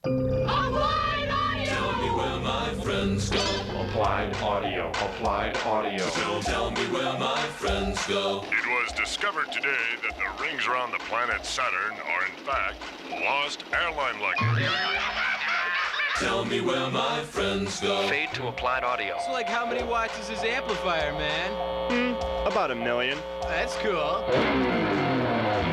Applied audio! Tell me where my friends go. Applied audio. Applied audio. Tell me where my friends go. It was discovered today that the rings around the planet Saturn are in fact lost airline luggage. Tell me where my friends go. Fade to applied audio. So like how many watts is this amplifier, man? About 1 million. That's cool.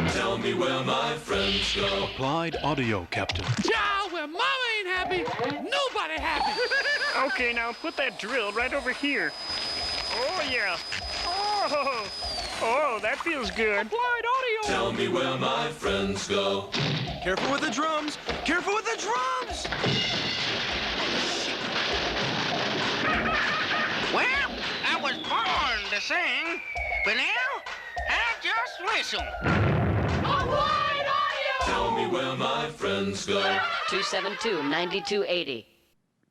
Tell me where my friends go. Applied audio, Captain. Yeah, where mama ain't happy, nobody happy. Okay, now put that drill right over here. Oh, yeah. Oh, that feels good. Applied audio! Tell me where my friends go. Careful with the drums! Careful with the drums! Well, I was born to sing, but now I just whistle. Applied audio! Tell me where my friends go. 272-9280.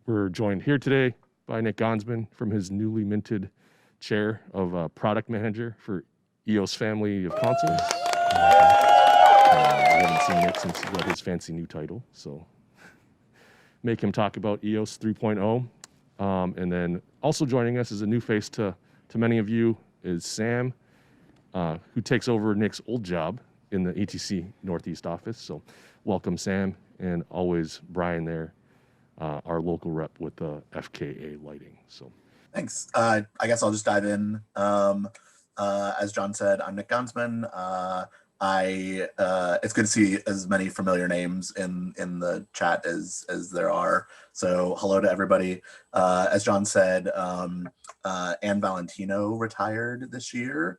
We're joined here today by Nick Gonsman from his newly minted chair of product manager for Eos Family of Consoles. We haven't seen Nick since he got his fancy new title, so make him talk about Eos 3.0. And then also joining us is a new face to many of you is Sam, who takes over Nick's old job in the ETC Northeast office. So welcome, Sam, and always Brian there, our local rep with the FKA Lighting. So thanks. I guess I'll just dive in. As John said, I'm Nick Gonsman. It's good to see as many familiar names in the chat as there are. So hello to everybody. As John said, Anne Valentino retired this year.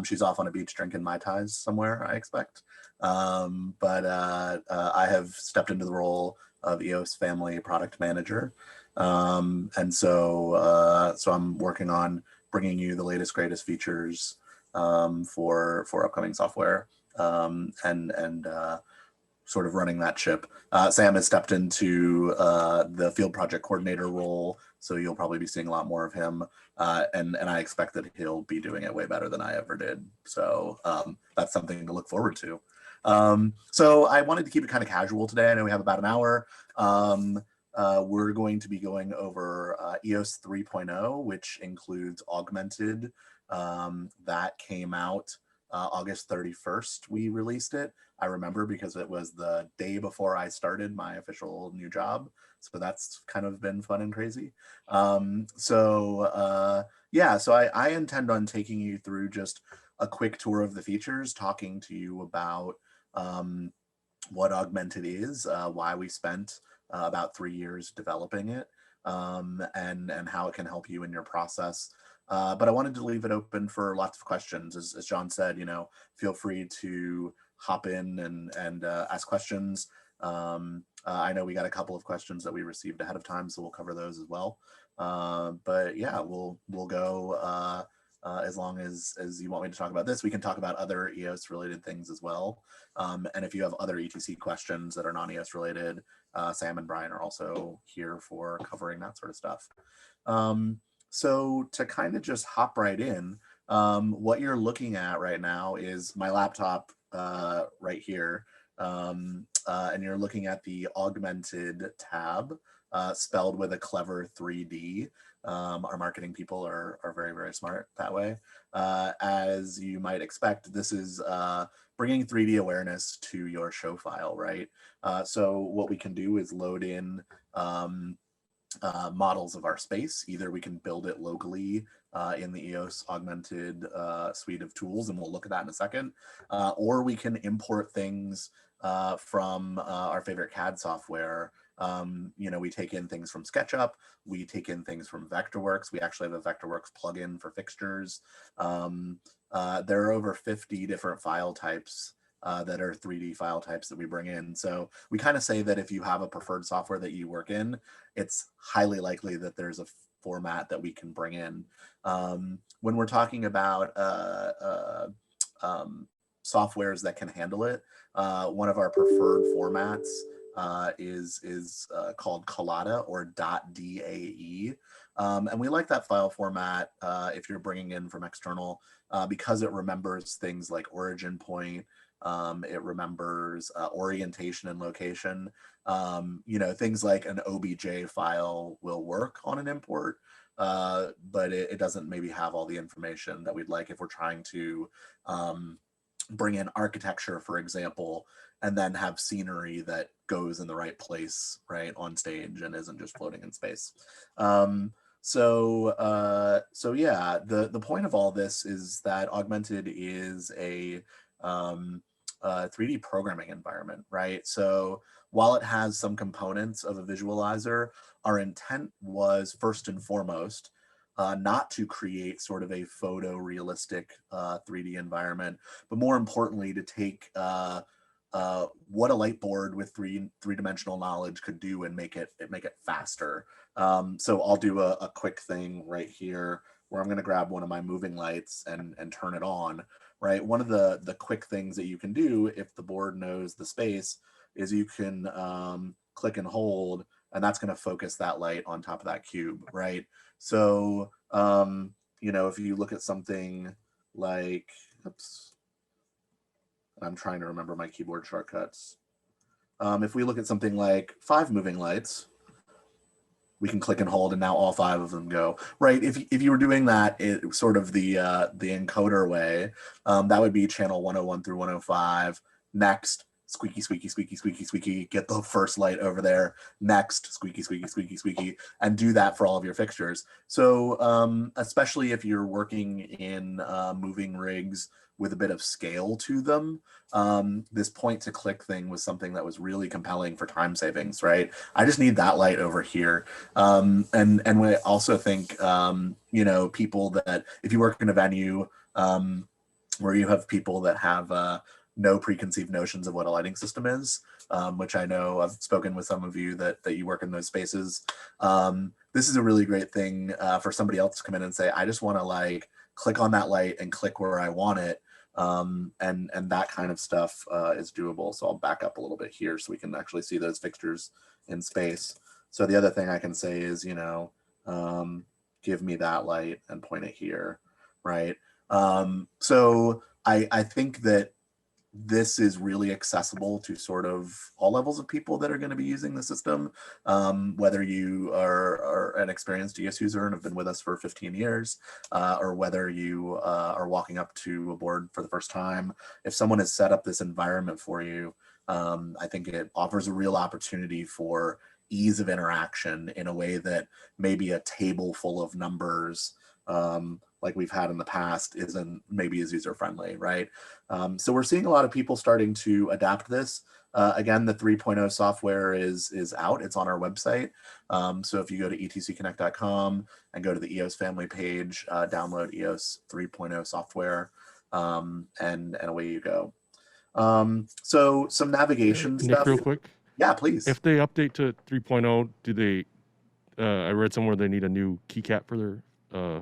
She's off on a beach drinking Mai Tais somewhere, I expect. But I have stepped into the role of Eos Family Product Manager. And so I'm working on bringing you the latest, greatest features for upcoming software and sort of running that ship. Sam has stepped into the field project coordinator role, so you'll probably be seeing a lot more of him. And I expect that he'll be doing it way better than I ever did. So that's something to look forward to. So I wanted to keep it kind of casual today. I know we have about an hour. We're going to be going over EOS 3.0, which includes Augmented. That came out August 31st. We released it. I remember because it was the day before I started my official new job. So that's kind of been fun and crazy. So I intend on taking you through just a quick tour of the features, talking to you about what Augmented is, why we spent about 3 years developing it, and how it can help you in your process. But I wanted to leave it open for lots of questions. As John said, feel free to hop in and ask questions. I know we got a couple of questions that we received ahead of time, so we'll cover those as well. But yeah, we'll go as long as you want me to talk about this. We can talk about other EOS related things as well. And if you have other ETC questions that are non-EOS related, Sam and Brian are also here for covering that sort of stuff. So to kind of just hop right in, what you're looking at right now is my laptop right here. And you're looking at the Augmented tab, spelled with a clever 3D. Our marketing people are very, very smart that way. As you might expect, this is bringing 3D awareness to your show file, right? So what we can do is load in models of our space. Either we can build it locally in the EOS Augmented suite of tools, and we'll look at that in a second, or we can import things from our favorite CAD software. We take in things from SketchUp, we take in things from Vectorworks. We actually have a Vectorworks plugin for fixtures. There are over 50 different file types that are 3D file types that we bring in. So we kind of say that if you have a preferred software that you work in, it's highly likely that there's a format that we can bring in. When we're talking about softwares that can handle it, one of our preferred formats is called Collada or .dae. And we like that file format if you're bringing in from external because it remembers things like origin point, It remembers orientation and location. Things like an OBJ file will work on an import, but it doesn't maybe have all the information that we'd like if we're trying to bring in architecture, for example, and then have scenery that goes in the right place, right, on stage and isn't just floating in space. So yeah, the point of all this is that Augmented is a 3D programming environment, right? So while it has some components of a visualizer, our intent was first and foremost not to create sort of a photorealistic 3D environment, but more importantly, to take what a light board with three-dimensional knowledge could do and make it faster. So I'll do a quick thing right here where I'm going to grab one of my moving lights and turn it on. Right, one of the quick things that you can do if the board knows the space is you can click and hold, and that's going to focus that light on top of that cube, right? So if you look at something like, oops, I'm trying to remember my keyboard shortcuts. If we look at something like 5 moving lights, we can click and hold, and now all 5 of them go, right? If you were doing that, it sort of the encoder way, that would be channel 101 through 105. Next, squeaky, squeaky, squeaky, squeaky, squeaky, get the first light over there. Next, squeaky, squeaky, squeaky, squeaky, and do that for all of your fixtures. So especially if you're working in moving rigs with a bit of scale to them, this point to click thing was something that was really compelling for time savings, right? I just need that light over here. And we also think, people that, if you work in a venue where you have people that have no preconceived notions of what a lighting system is, which I know I've spoken with some of you that you work in those spaces. This is a really great thing for somebody else to come in and say, I just want to click on that light and click where I want it. And that kind of stuff is doable. So I'll back up a little bit here so we can actually see those fixtures in space. So the other thing I can say is, give me that light and point it here, right? So I think that this is really accessible to sort of all levels of people that are going to be using the system, whether you are an experienced EOS user and have been with us for 15 years, or whether you are walking up to a board for the first time. If someone has set up this environment for you, I think it offers a real opportunity for ease of interaction in a way that maybe a table full of numbers like we've had in the past isn't maybe as user-friendly, right? So we're seeing a lot of people starting to adapt this. Again, the 3.0 software is out. It's on our website. So if you go to etcconnect.com and go to the EOS family page, download EOS 3.0 software, and away you go. So some navigation Nick, stuff. real quick. Yeah, please. If they update to 3.0, do they, I read somewhere they need a new keycap for their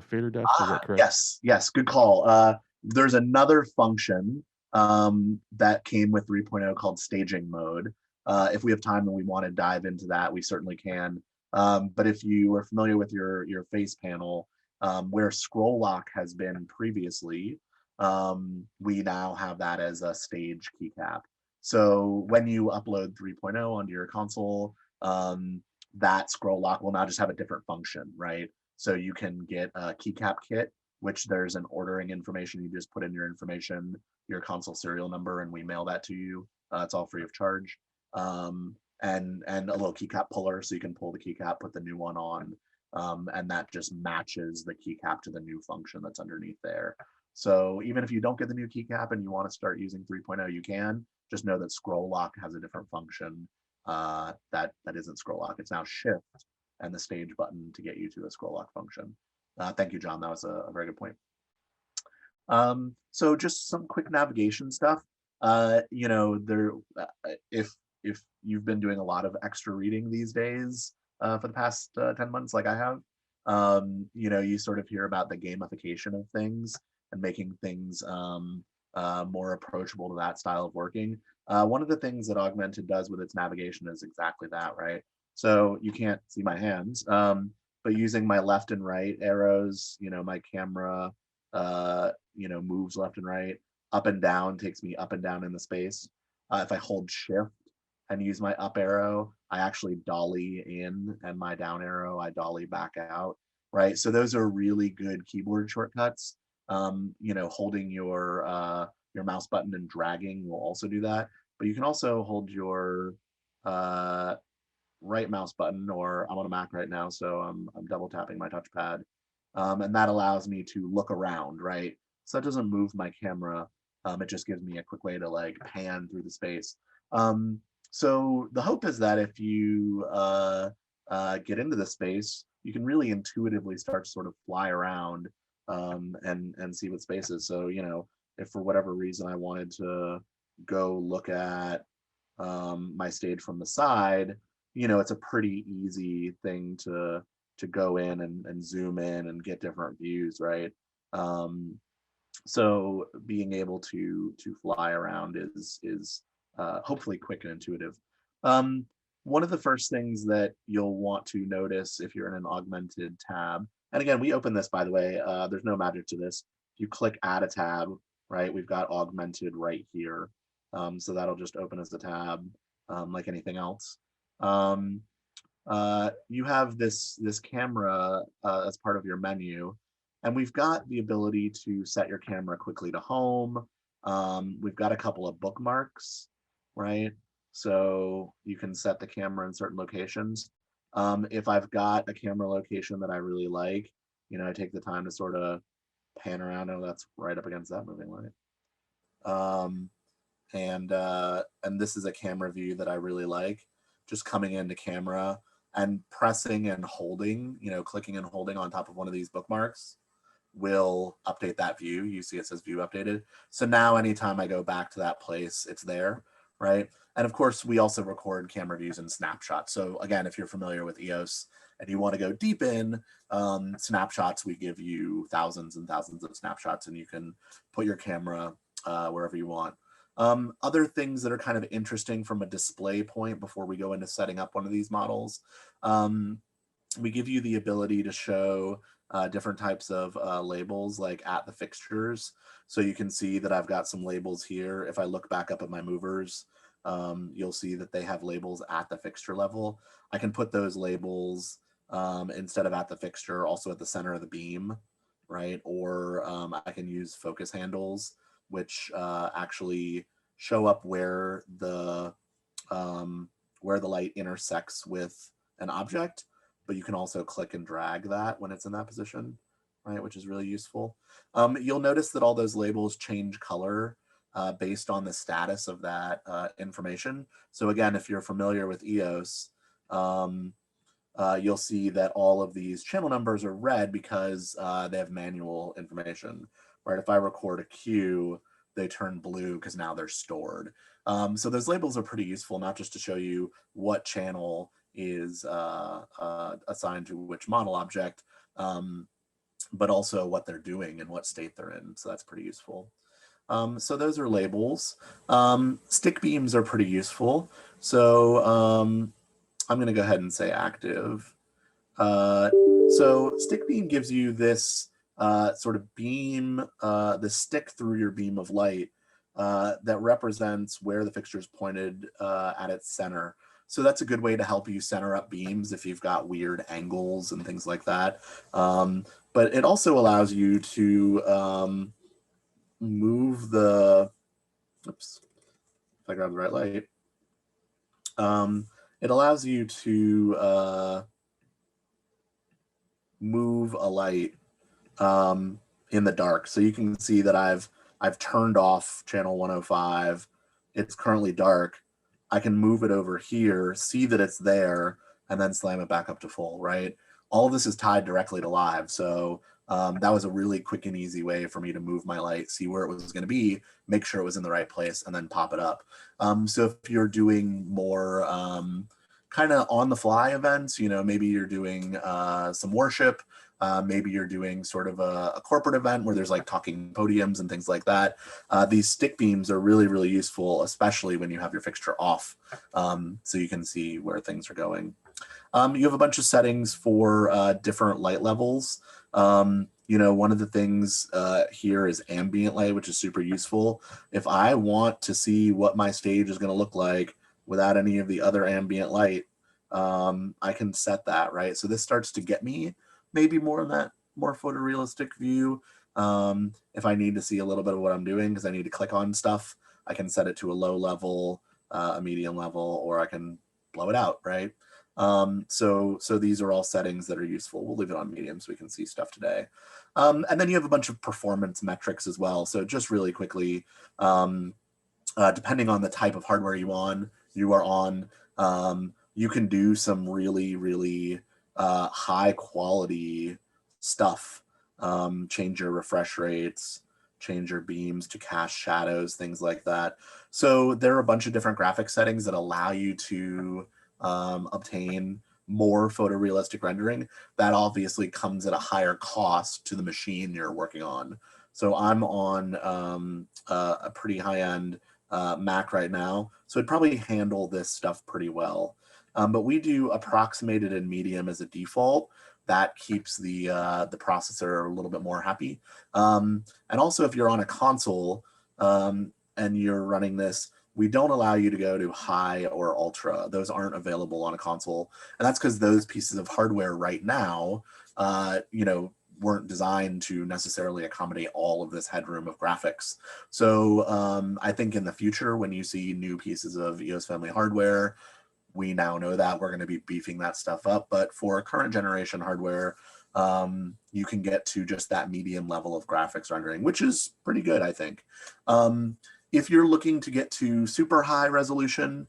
fader depth, is that correct? Yes, good call. There's another function that came with 3.0 called staging mode. If we have time and we want to dive into that, we certainly can. But if you are familiar with your face panel, where scroll lock has been previously, we now have that as a stage keycap. So when you upload 3.0 onto your console, that scroll lock will now just have a different function, right? So you can get a keycap kit, which there's an ordering information. You just put in your information, your console serial number, and we mail that to you. It's all free of charge. And a little keycap puller, so you can pull the keycap, put the new one on, and that just matches the keycap to the new function that's underneath there. So even if you don't get the new keycap and you want to start using 3.0, you can. Just know that scroll lock has a different function that isn't scroll lock. It's now shift and the stage button to get you to the scroll lock function. Thank you, John. That was a very good point. So just some quick navigation stuff. If you've been doing a lot of extra reading these days for the past 10 months, like I have, you sort of hear about the gamification of things and making things more approachable to that style of working. One of the things that Augmented does with its navigation is exactly that, right? So you can't see my hands, but using my left and right arrows, my camera, moves left and right. up and down takes me up and down in the space. If I hold shift and use my up arrow, I actually dolly in, and my down arrow, I dolly back out, right? So those are really good keyboard shortcuts. You know, holding your mouse button and dragging will also do that. But you can also hold your right mouse button, or I'm on a Mac right now, so I'm double tapping my touchpad. And that allows me to look around, right? So that doesn't move my camera. It just gives me a quick way to like pan through the space. So the hope is that if you get into the space, you can really intuitively start to sort of fly around and see what space is. So, you know, if for whatever reason I wanted to go look at my stage from the side, you know, it's a pretty easy thing to go in and zoom in and get different views, right? So being able to fly around is hopefully quick and intuitive. One of the first things that you'll want to notice if you're in an augmented tab, and again, we open this, by the way, there's no magic to this. If you click add a tab, right, we've got augmented right here. So that'll just open as a tab like anything else. You have this camera as part of your menu, and we've got the ability to set your camera quickly to home. We've got a couple of bookmarks, right? So you can set the camera in certain locations. If I've got a camera location that I really like, you know, I take the time to sort of pan around. Oh, that's right up against that moving light. And this is a camera view that I really like. Just coming into camera and pressing and holding, you know, clicking and holding on top of one of these bookmarks will update that view. You see it says view updated. So now anytime I go back to that place, it's there, right? And of course, we also record camera views and snapshots. So again, if you're familiar with EOS and you want to go deep in snapshots, we give you thousands and thousands of snapshots, and you can put your camera wherever you want. Other things that are kind of interesting from a display point before we go into setting up one of these models, we give you the ability to show different types of labels like at the fixtures. So you can see that I've got some labels here. If I look back up at my movers, you'll see that they have labels at the fixture level. I can put those labels instead of at the fixture also at the center of the beam, right? Or I can use focus handles, which actually show up where the light intersects with an object, but you can also click and drag that when it's in that position, right? Which is really useful. You'll notice that all those labels change color based on the status of that information. So again, if you're familiar with EOS, you'll see that all of these channel numbers are red because they have manual information, right? If I record a cue, they turn blue because now they're stored. So those labels are pretty useful, not just to show you what channel is assigned to which model object, but also what they're doing and what state they're in. So that's pretty useful. So those are labels. Stick beams are pretty useful. So I'm going to go ahead and say active. So stick beam gives you this sort of beam, the stick through your beam of light that represents where the fixture is pointed at its center. So that's a good way to help you center up beams if you've got weird angles and things like that. But it also allows you to move the, oops, if I grab the right light. It allows you to move a light in the dark. So you can see that I've turned off channel 105. It's currently dark. I can move it over here, see that it's there, and then slam it back up to full, right? All of this is tied directly to live. So that was a really quick and easy way for me to move my light, see where it was going to be, make sure it was in the right place, and then pop it up. So if you're doing more kind of on the fly events, you know, maybe you're doing some worship, maybe you're doing sort of a corporate event where there's like talking podiums and things like that. These stick beams are really, really useful, especially when you have your fixture off, so you can see where things are going. You have a bunch of settings for different light levels. You know, one of the things here is ambient light, which is super useful. If I want to see what my stage is going to look like without any of the other ambient light, I can set that, right? So this starts to get me maybe more in that more photorealistic view. If I need to see a little bit of what I'm doing because I need to click on stuff, I can set it to a low level, a medium level, or I can blow it out, right? So these are all settings that are useful. We'll leave it on medium so we can see stuff today. And then you have a bunch of performance metrics as well. So just really quickly, depending on the type of hardware you are on, you can do some really, really high quality stuff. Change your refresh rates, change your beams to cast shadows, things like that. So there are a bunch of different graphic settings that allow you to obtain more photorealistic rendering. That obviously comes at a higher cost to the machine you're working on. So I'm on a pretty high-end Mac right now, so it'd probably handle this stuff pretty well. But we do approximated and medium as a default. That keeps the processor a little bit more happy. And also, if you're on a console and you're running this, we don't allow you to go to high or ultra. Those aren't available on a console, and that's because those pieces of hardware right now, you know, weren't designed to necessarily accommodate all of this headroom of graphics. So I think in the future, when you see new pieces of EOS Family hardware, we now know that we're going to be beefing that stuff up. But for current generation hardware, you can get to just that medium level of graphics rendering, which is pretty good, I think. If you're looking to get to super high resolution,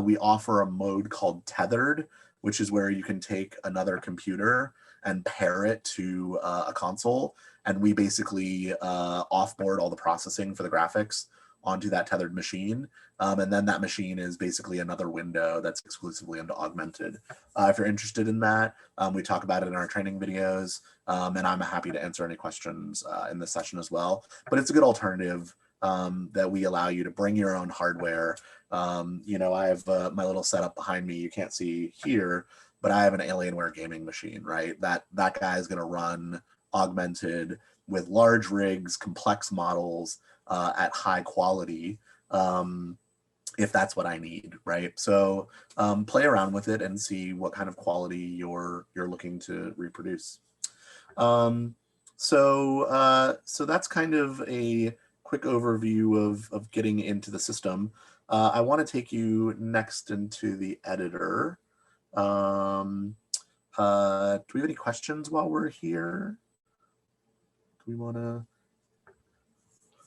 we offer a mode called tethered, which is where you can take another computer and pair it to a console. And we basically offboard all the processing for the graphics onto that tethered machine. And then that machine is basically another window that's exclusively into Augmented. If you're interested in that, we talk about it in our training videos, and I'm happy to answer any questions in this session as well. But it's a good alternative that we allow you to bring your own hardware. You know, I have my little setup behind me you can't see here, but I have an Alienware gaming machine, right? That guy is going to run Augmented with large rigs, complex models at high quality, if that's what I need, right? So play around with it and see what kind of quality you're looking to reproduce. So that's kind of a quick overview of getting into the system. I want to take you next into the editor. Do we have any questions while we're here? Do we want to?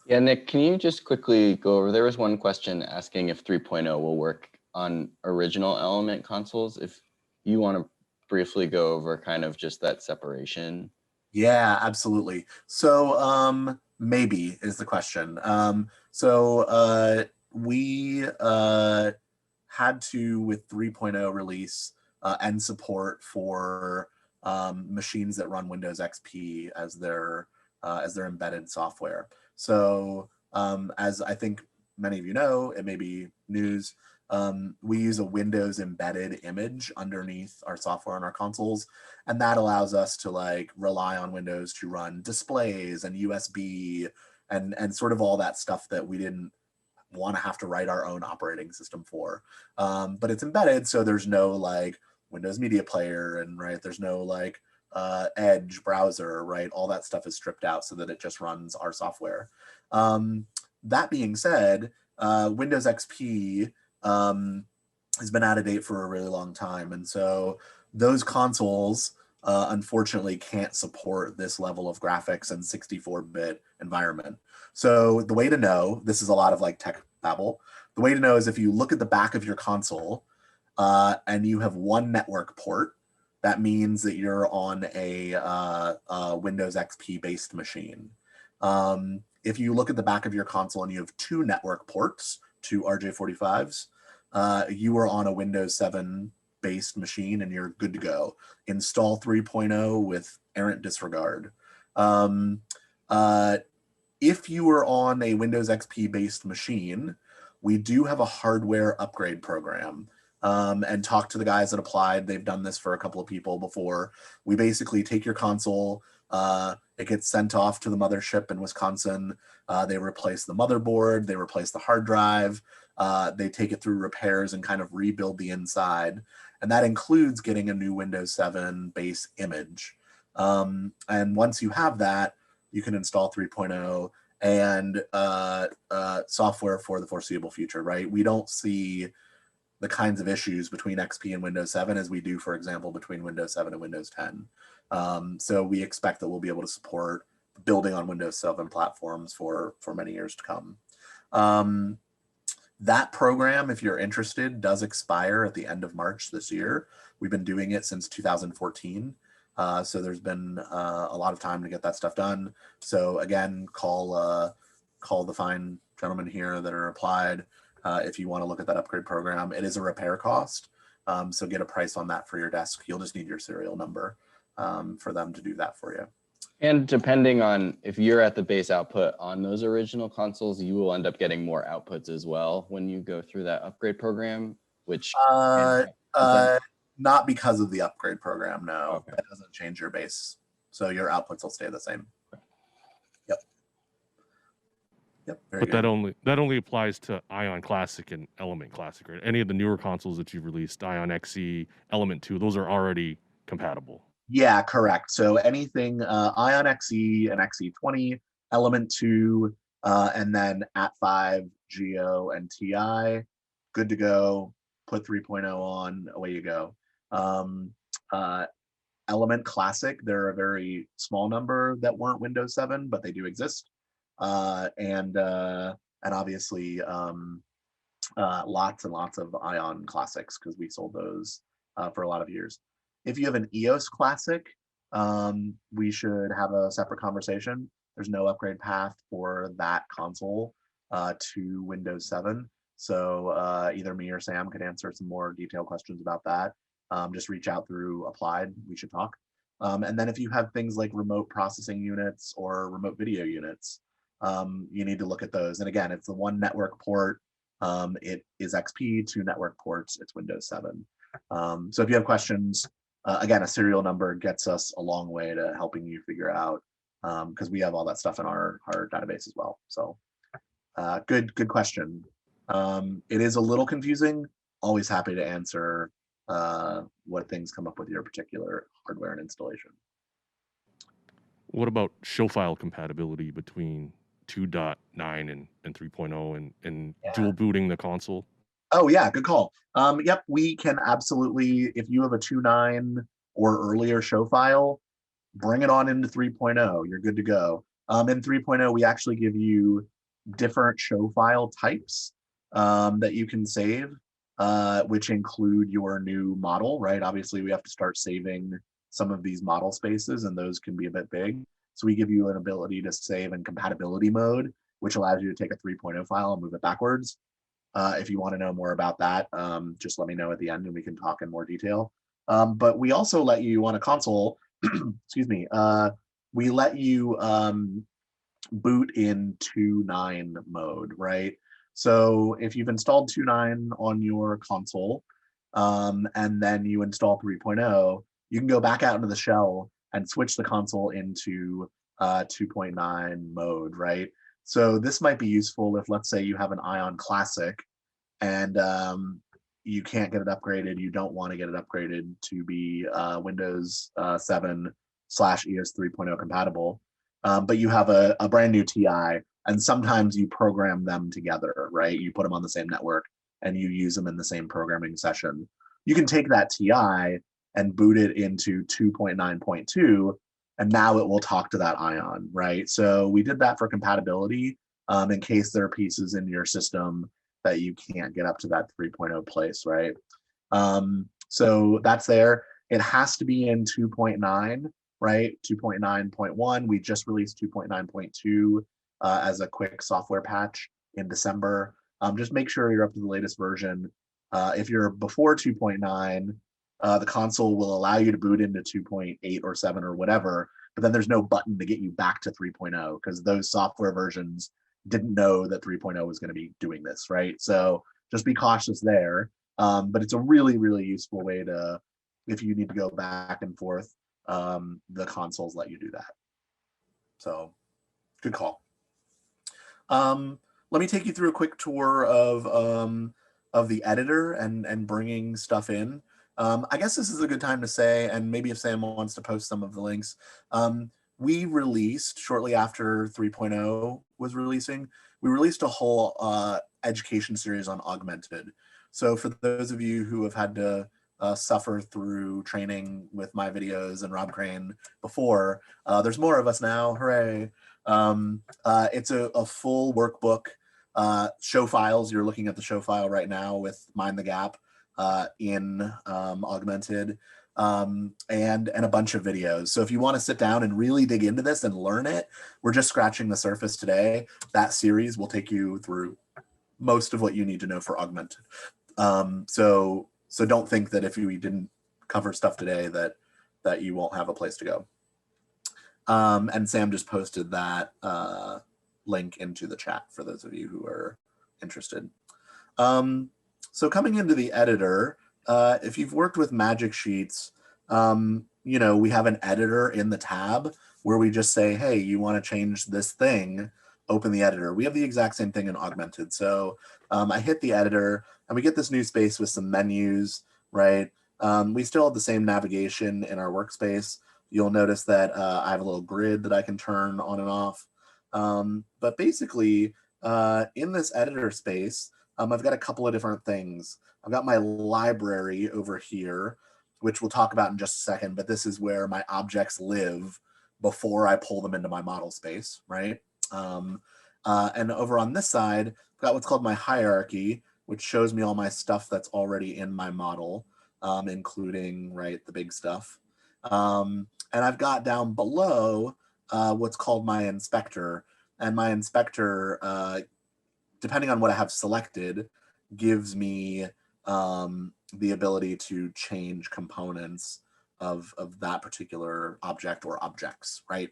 Yeah, Nick, can you just quickly go over, there was one question asking if 3.0 will work on original Element consoles. If you want to briefly go over kind of just that separation. Yeah, absolutely. So maybe is the question. We had to, with 3.0 release, end support for machines that run Windows XP as their embedded software. So as I think many of you know, it may be news, we use a Windows embedded image underneath our software on our consoles, and that allows us to like rely on Windows to run displays and USB and sort of all that stuff that we didn't want to have to write our own operating system for. But it's embedded, so there's no like Windows Media Player, and right, there's no like Edge browser, right? All that stuff is stripped out so that it just runs our software. That being said, Windows XP has been out of date for a really long time, and so those consoles unfortunately can't support this level of graphics and 64-bit environment. So the way to know, this is a lot of like tech babble, the way to know is if you look at the back of your console and you have one network port, that means that you're on a Windows XP based machine. If you look at the back of your console and you have two network ports, two RJ45s, you are on a Windows 7 based machine and you're good to go. Install 3.0 with errant disregard. If you are on a Windows XP based machine, we do have a hardware upgrade program. And talk to the guys that applied. They've done this for a couple of people before. We basically take your console, It gets sent off to the mothership in Wisconsin. They replace the motherboard, they replace the hard drive, they take it through repairs and kind of rebuild the inside. And that includes getting a new Windows 7 base image. And once you have that, you can install 3.0 and software for the foreseeable future, right? We don't see the kinds of issues between XP and Windows 7 as we do, for example, between Windows 7 and Windows 10. So we expect that we'll be able to support building on Windows 7 platforms for many years to come. That program, if you're interested, does expire at the end of March this year. We've been doing it since 2014. So there's been a lot of time to get that stuff done. So again, call the fine gentlemen here that are applied if you want to look at that upgrade program. It is a repair cost. So get a price on that for your desk. You'll just need your serial number for them to do that for you. And depending on if you're at the base output on those original consoles, you will end up getting more outputs as well when you go through that upgrade program, which not because of the upgrade program, no. Okay. That doesn't change your base. So your outputs will stay the same. Yep. Very But good. that only applies to Ion Classic and Element Classic, right? Any of the newer consoles that you've released, Ion XE, Element 2, those are already compatible. Yeah, correct. So anything Ion XE and XE20, Element 2, and then At5, Geo, and TI, good to go. Put 3.0 on, away you go. Element Classic, there are a very small number that weren't Windows 7, but they do exist. And obviously lots and lots of Ion Classics, because we sold those for a lot of years. If you have an Eos Classic, we should have a separate conversation. There's no upgrade path for that console to Windows 7. So either me or Sam could answer some more detailed questions about that. Just reach out through Applied, we should talk. And then if you have things like remote processing units or remote video units, you need to look at those. And again, it's the one network port. It is XP, 2 network ports, it's Windows 7. So if you have questions, again, a serial number gets us a long way to helping you figure out, because we have all that stuff in our database as well. So good question. It is a little confusing. Always happy to answer what things come up with your particular hardware and installation. What about show file compatibility between 2.9 and 3.0 and dual booting the console? Oh yeah, good call. Yep, we can absolutely, if you have a 2.9 or earlier show file, bring it on into 3.0. You're good to go. In 3.0, we actually give you different show file types that you can save, which include your new model, right? Obviously, we have to start saving some of these model spaces, and those can be a bit big. So we give you an ability to save in compatibility mode, which allows you to take a 3.0 file and move it backwards. If you want to know more about that, just let me know at the end and we can talk in more detail. But we also let you on a console, excuse me, we let you boot in 2.9 mode, right? So if you've installed 2.9 on your console and then you install 3.0, you can go back out into the shell and switch the console into 2.9 mode, right? So this might be useful if, let's say, you have an Ion Classic and you can't get it upgraded, you don't want to get it upgraded to be Windows 7 / EOS 3.0 compatible, but you have a brand new TI, and sometimes you program them together, right? You put them on the same network and you use them in the same programming session. You can take that TI and boot it into 2.9.2, and now it will talk to that Ion, right? So we did that for compatibility in case there are pieces in your system that you can't get up to that 3.0 place, right? So that's there. It has to be in 2.9, right? 2.9.1. We just released 2.9.2 as a quick software patch in December. Just make sure you're up to the latest version. If you're before 2.9, the console will allow you to boot into 2.8 or 7 or whatever, but then there's no button to get you back to 3.0 because those software versions didn't know that 3.0 was going to be doing this, right? So just be cautious there. But it's a really, really useful way to, if you need to go back and forth, the consoles let you do that. So good call. Let me take you through a quick tour of the editor and bringing stuff in. I guess this is a good time to say, and maybe if Sam wants to post some of the links, we released shortly after 3.0 was releasing, we released a whole education series on Augmented. So for those of you who have had to suffer through training with my videos and Rob Crane before, there's more of us now, hooray. It's a full workbook, show files. You're looking at the show file right now with Mind the Gap in Augmented, and a bunch of videos. So if you want to sit down and really dig into this and learn it, we're just scratching the surface today. That series will take you through most of what you need to know for Augmented. So don't think that if we didn't cover stuff today that you won't have a place to go. And Sam just posted that link into the chat for those of you who are interested. So coming into the editor, if you've worked with Magic Sheets, you know, we have an editor in the tab where we just say, hey, you want to change this thing, open the editor. We have the exact same thing in Augmented. So I hit the editor and we get this new space with some menus, right? We still have the same navigation in our workspace. You'll notice that I have a little grid that I can turn on and off. But basically, in this editor space, I've got a couple of different things. I've got my library over here, which we'll talk about in just a second, but this is where my objects live before I pull them into my model space, right? And over on this side, I've got what's called my hierarchy, which shows me all my stuff that's already in my model, including, right, the big stuff. And I've got down below what's called my inspector. And my inspector, depending on what I have selected, gives me the ability to change components of that particular object or objects, right?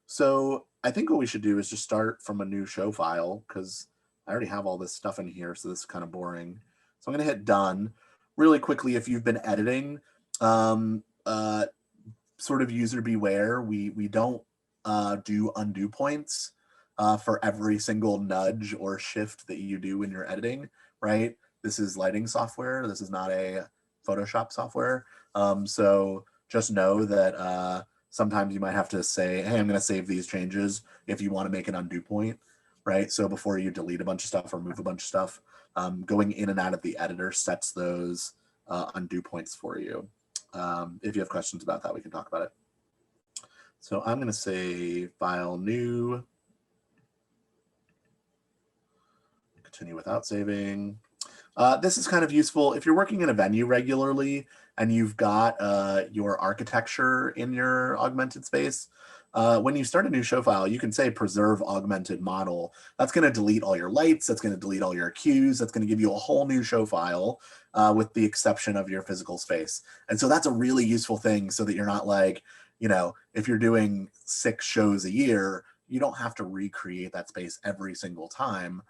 So I think what we should do is just start from a new show file, because I already have all this stuff in here, so this is kind of boring. So I'm going to hit done. Really quickly, if you've been editing, sort of user beware, we don't do undo points for every single nudge or shift that you do when you're editing, right? This is lighting software. This is not a Photoshop software. So just know that sometimes you might have to say, hey, I'm going to save these changes if you want to make an undo point, right? So before you delete a bunch of stuff or move a bunch of stuff, going in and out of the editor sets those undo points for you. If you have questions about that, we can talk about it. So I'm going to say file new, continue without saving. This is kind of useful if you're working in a venue regularly and you've got your architecture in your augmented space. When you start a new show file, you can say preserve augmented model. That's going to delete all your lights. That's going to delete all your cues. That's going to give you a whole new show file with the exception of your physical space. And so that's a really useful thing so that you're not like, you know, if you're doing 6 shows a year, you don't have to recreate that space every single time.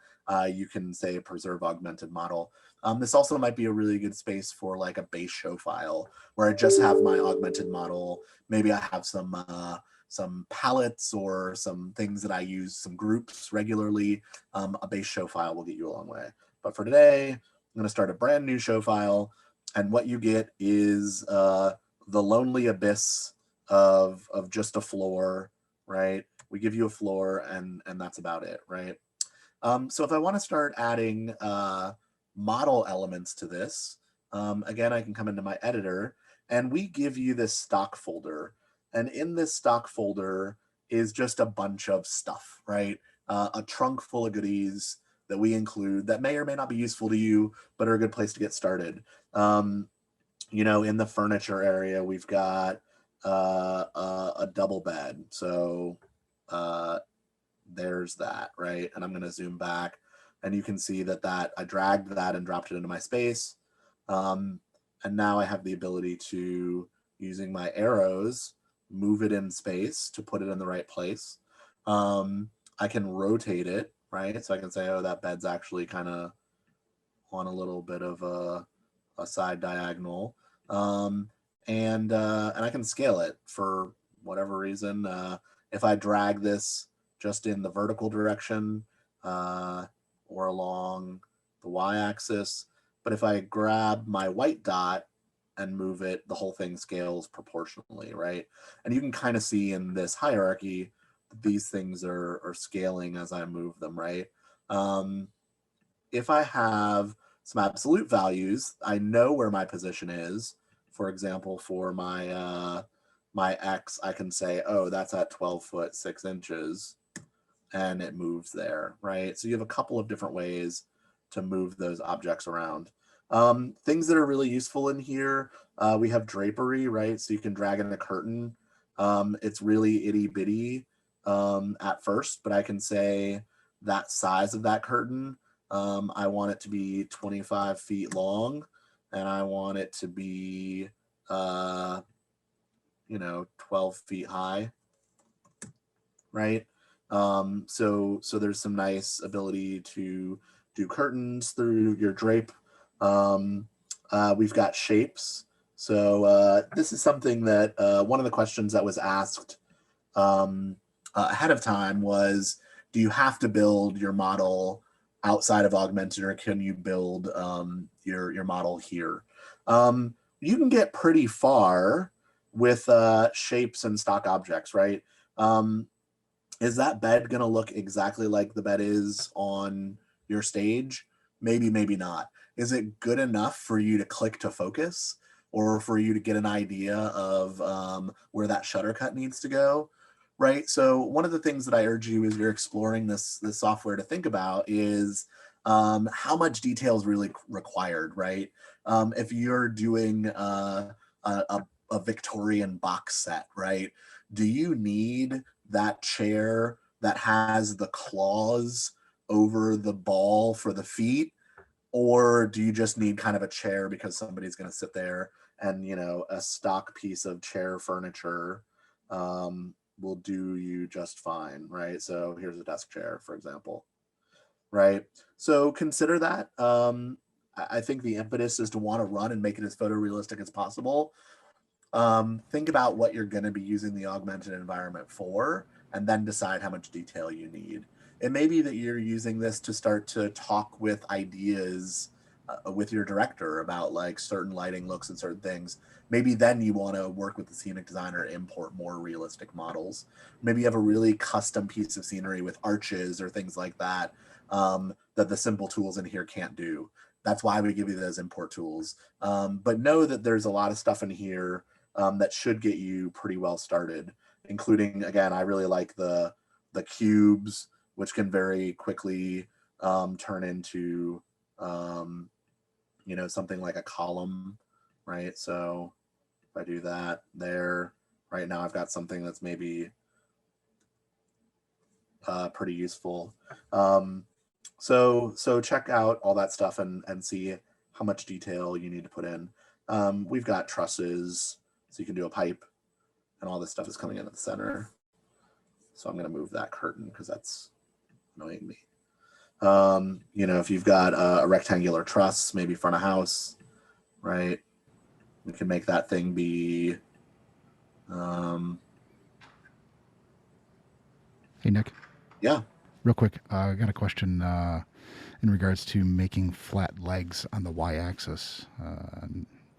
You can say preserve augmented model. This also might be a really good space for like a base show file where I just have my augmented model. Maybe I have some palettes or some things that I use, some groups regularly. A base show file will get you a long way. But for today, I'm going to start a brand new show file. And what you get is the lonely abyss of just a floor, right? We give you a floor and that's about it, right? So if I want to start adding model elements to this, again, I can come into my editor and we give you this stock folder. And in this stock folder is just a bunch of stuff, right? A trunk full of goodies that we include that may or may not be useful to you, but are a good place to get started. You know, in the furniture area, we've got a double bed. So there's that, right? And I'm going to zoom back and you can see that I dragged that and dropped it into my space. And now I have the ability to, using my arrows, move it in space to put it in the right place. I can rotate it, right? So I can say, oh, that bed's actually kind of on a little bit of a side diagonal. And I can scale it for whatever reason. if I drag this just in the vertical direction or along the y-axis. But if I grab my white dot and move it, the whole thing scales proportionally, right? And you can kind of see in this hierarchy, these things are scaling as I move them, right? If I have some absolute values, I know where my position is. For example, for my my X, I can say, oh, that's at 12 foot 6 inches, and it moves there, right? So you have a couple of different ways to move those objects around. Things that are really useful in here, we have drapery, right? So you can drag in a curtain. It's really itty bitty at first, but I can say that size of that curtain, I want it to be 25 feet long, and I want it to be, 12 feet high, right? So there's some nice ability to do curtains through your drape. We've got shapes. So this is something that one of the questions that was asked ahead of time was, do you have to build your model outside of Augmented, or can you build your model here? You can get pretty far with shapes and stock objects, right? Is that bed going to look exactly like the bed is on your stage? Maybe, maybe not. Is it good enough for you to click to focus, or for you to get an idea of where that shutter cut needs to go? Right. So one of the things that I urge you as you're exploring this software to think about is how much detail is really required, right? If you're doing a Victorian box set, right? Do you need that chair that has the claws over the ball for the feet? Or do you just need kind of a chair because somebody's going to sit there, and, a stock piece of chair furniture will do you just fine, right? So here's a desk chair, for example, right? So consider that. I think the impetus is to want to run and make it as photorealistic as possible. Think about what you're going to be using the augmented environment for, and then decide how much detail you need. It may be that you're using this to start to talk with ideas with your director about like certain lighting looks and certain things. Maybe then you want to work with the scenic designer to import more realistic models. Maybe you have a really custom piece of scenery with arches or things like that that the simple tools in here can't do. That's why we give you those import tools. But know that there's a lot of stuff in here that should get you pretty well started, including, again, I really like the cubes, which can very quickly turn into something like a column, right? So if I do that there, right now I've got something that's maybe pretty useful. So check out all that stuff and see how much detail you need to put in. We've got trusses, so you can do a pipe, and all this stuff is coming in at the center. So I'm going to move that curtain because that's annoying me. If you've got a rectangular truss, maybe front of house, right? We can make that thing be. Hey, Nick. Yeah. Real quick, I got a question in regards to making flat legs on the y-axis.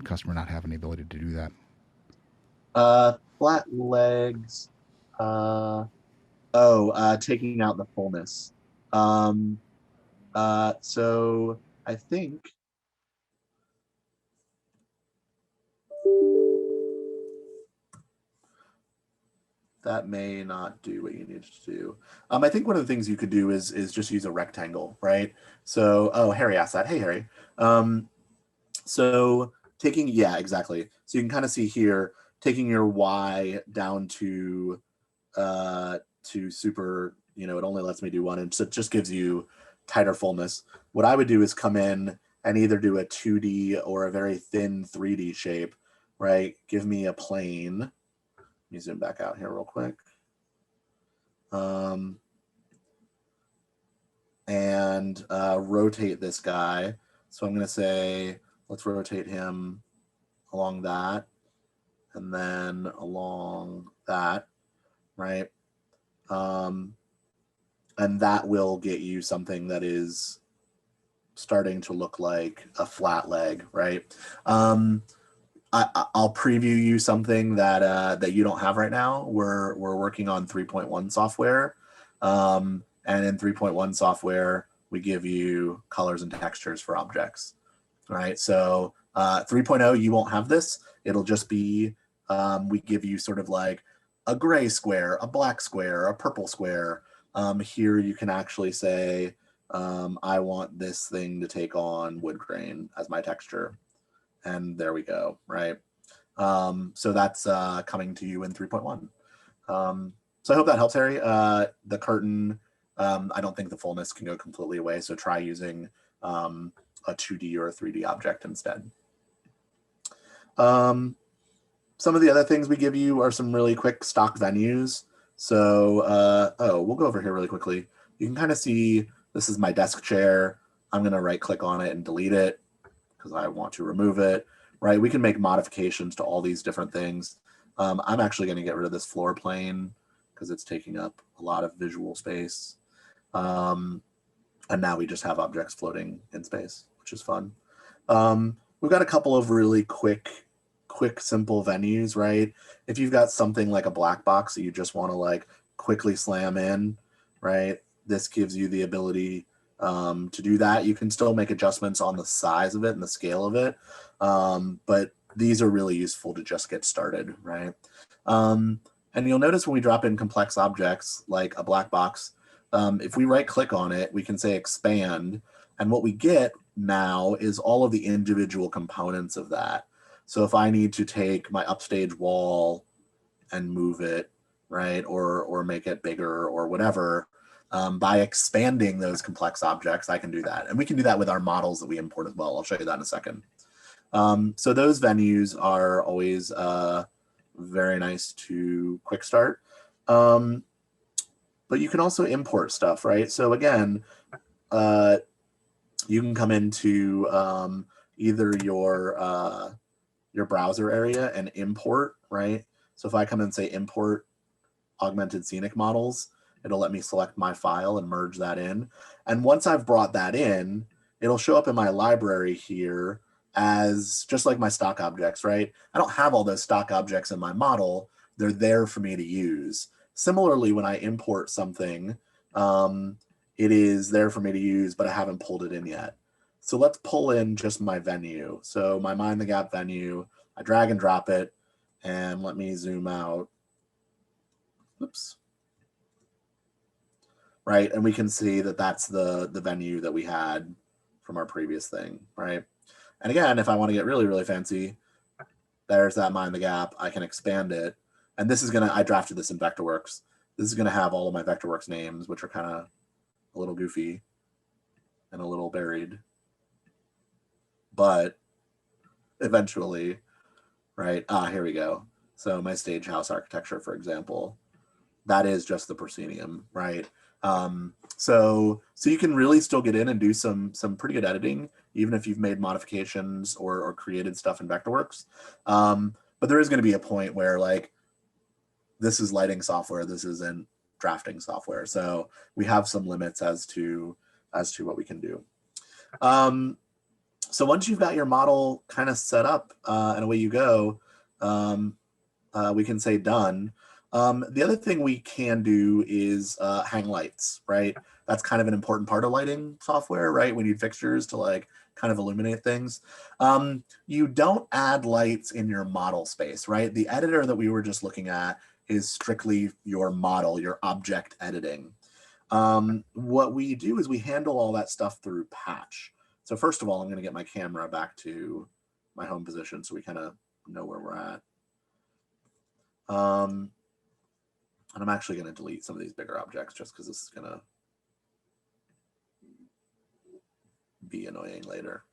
Customer not having the ability to do that. Flat legs. Taking out the fullness. So I think that may not do what you need to do. I think one of the things you could do is just use a rectangle, right? So, Harry asked that. Hey, Harry. So taking, yeah, exactly. So you can kind of see here, taking your Y down to super, it only lets me do 1 inch. So it just gives you tighter fullness. What I would do is come in and either do a 2D or a very thin 3D shape, right? Give me a plane. Let me zoom back out here real quick. And rotate this guy. So I'm going to say, let's rotate him along that, and then along that, right? And that will get you something that is starting to look like a flat leg, right? I'll preview you something that you don't have right now. We're working on 3.1 software, and in 3.1 software, we give you colors and textures for objects, right? So 3.0, you won't have this. It'll just be, we give you sort of like a gray square, a black square, a purple square. Here you can actually say, I want this thing to take on wood grain as my texture. And there we go, right? So that's coming to you in 3.1. So I hope that helps, Harry. The curtain, I don't think the fullness can go completely away, so try using a 2D or a 3D object instead. Some of the other things we give you are some really quick stock venues. So, we'll go over here really quickly. You can kind of see this is my desk chair. I'm going to right click on it and delete it because I want to remove it, right? We can make modifications to all these different things. I'm actually going to get rid of this floor plane because it's taking up a lot of visual space. And now we just have objects floating in space, which is fun. We've got a couple of really quick, simple venues, right? If you've got something like a black box that you just want to like quickly slam in, right? This gives you the ability to do that. You can still make adjustments on the size of it and the scale of it, but these are really useful to just get started, right? And you'll notice when we drop in complex objects like a black box, if we right click on it, we can say expand, and what we get now is all of the individual components of that. So if I need to take my upstage wall and move it, right, or make it bigger or whatever, by expanding those complex objects, I can do that. And we can do that with our models that we import as well. I'll show you that in a second. So those venues are always very nice to quick start. But you can also import stuff, right? So again, you can come into either your browser area and import, right? So if I come and say import augmented scenic models, it'll let me select my file and merge that in. And once I've brought that in, it'll show up in my library here as just like my stock objects, right? I don't have all those stock objects in my model. They're there for me to use. Similarly, when I import something, it is there for me to use, but I haven't pulled it in yet. So let's pull in just my venue. So my Mind the Gap venue, I drag and drop it, and let me zoom out. Oops. Right, and we can see that that's the venue that we had from our previous thing, right? And again, if I want to get really, really fancy, there's that Mind the Gap. I can expand it. And this is going to, I drafted this in Vectorworks. This is going to have all of my Vectorworks names, which are kind of a little goofy and a little buried. But eventually, right? Here we go. So my stage house architecture, for example, that is just the proscenium, right? So you can really still get in and do some pretty good editing, even if you've made modifications or created stuff in Vectorworks. But there is going to be a point where like, this is lighting software, this isn't drafting software. So we have some limits as to what we can do. So once you've got your model kind of set up and away you go, we can say done. The other thing we can do is hang lights, right? That's kind of an important part of lighting software, right? We need fixtures to like kind of illuminate things. You don't add lights in your model space, right? The editor that we were just looking at is strictly your model, your object editing. What we do is we handle all that stuff through patch. So first of all, I'm going to get my camera back to my home position so we kind of know where we're at. And I'm actually going to delete some of these bigger objects just because this is going to be annoying later.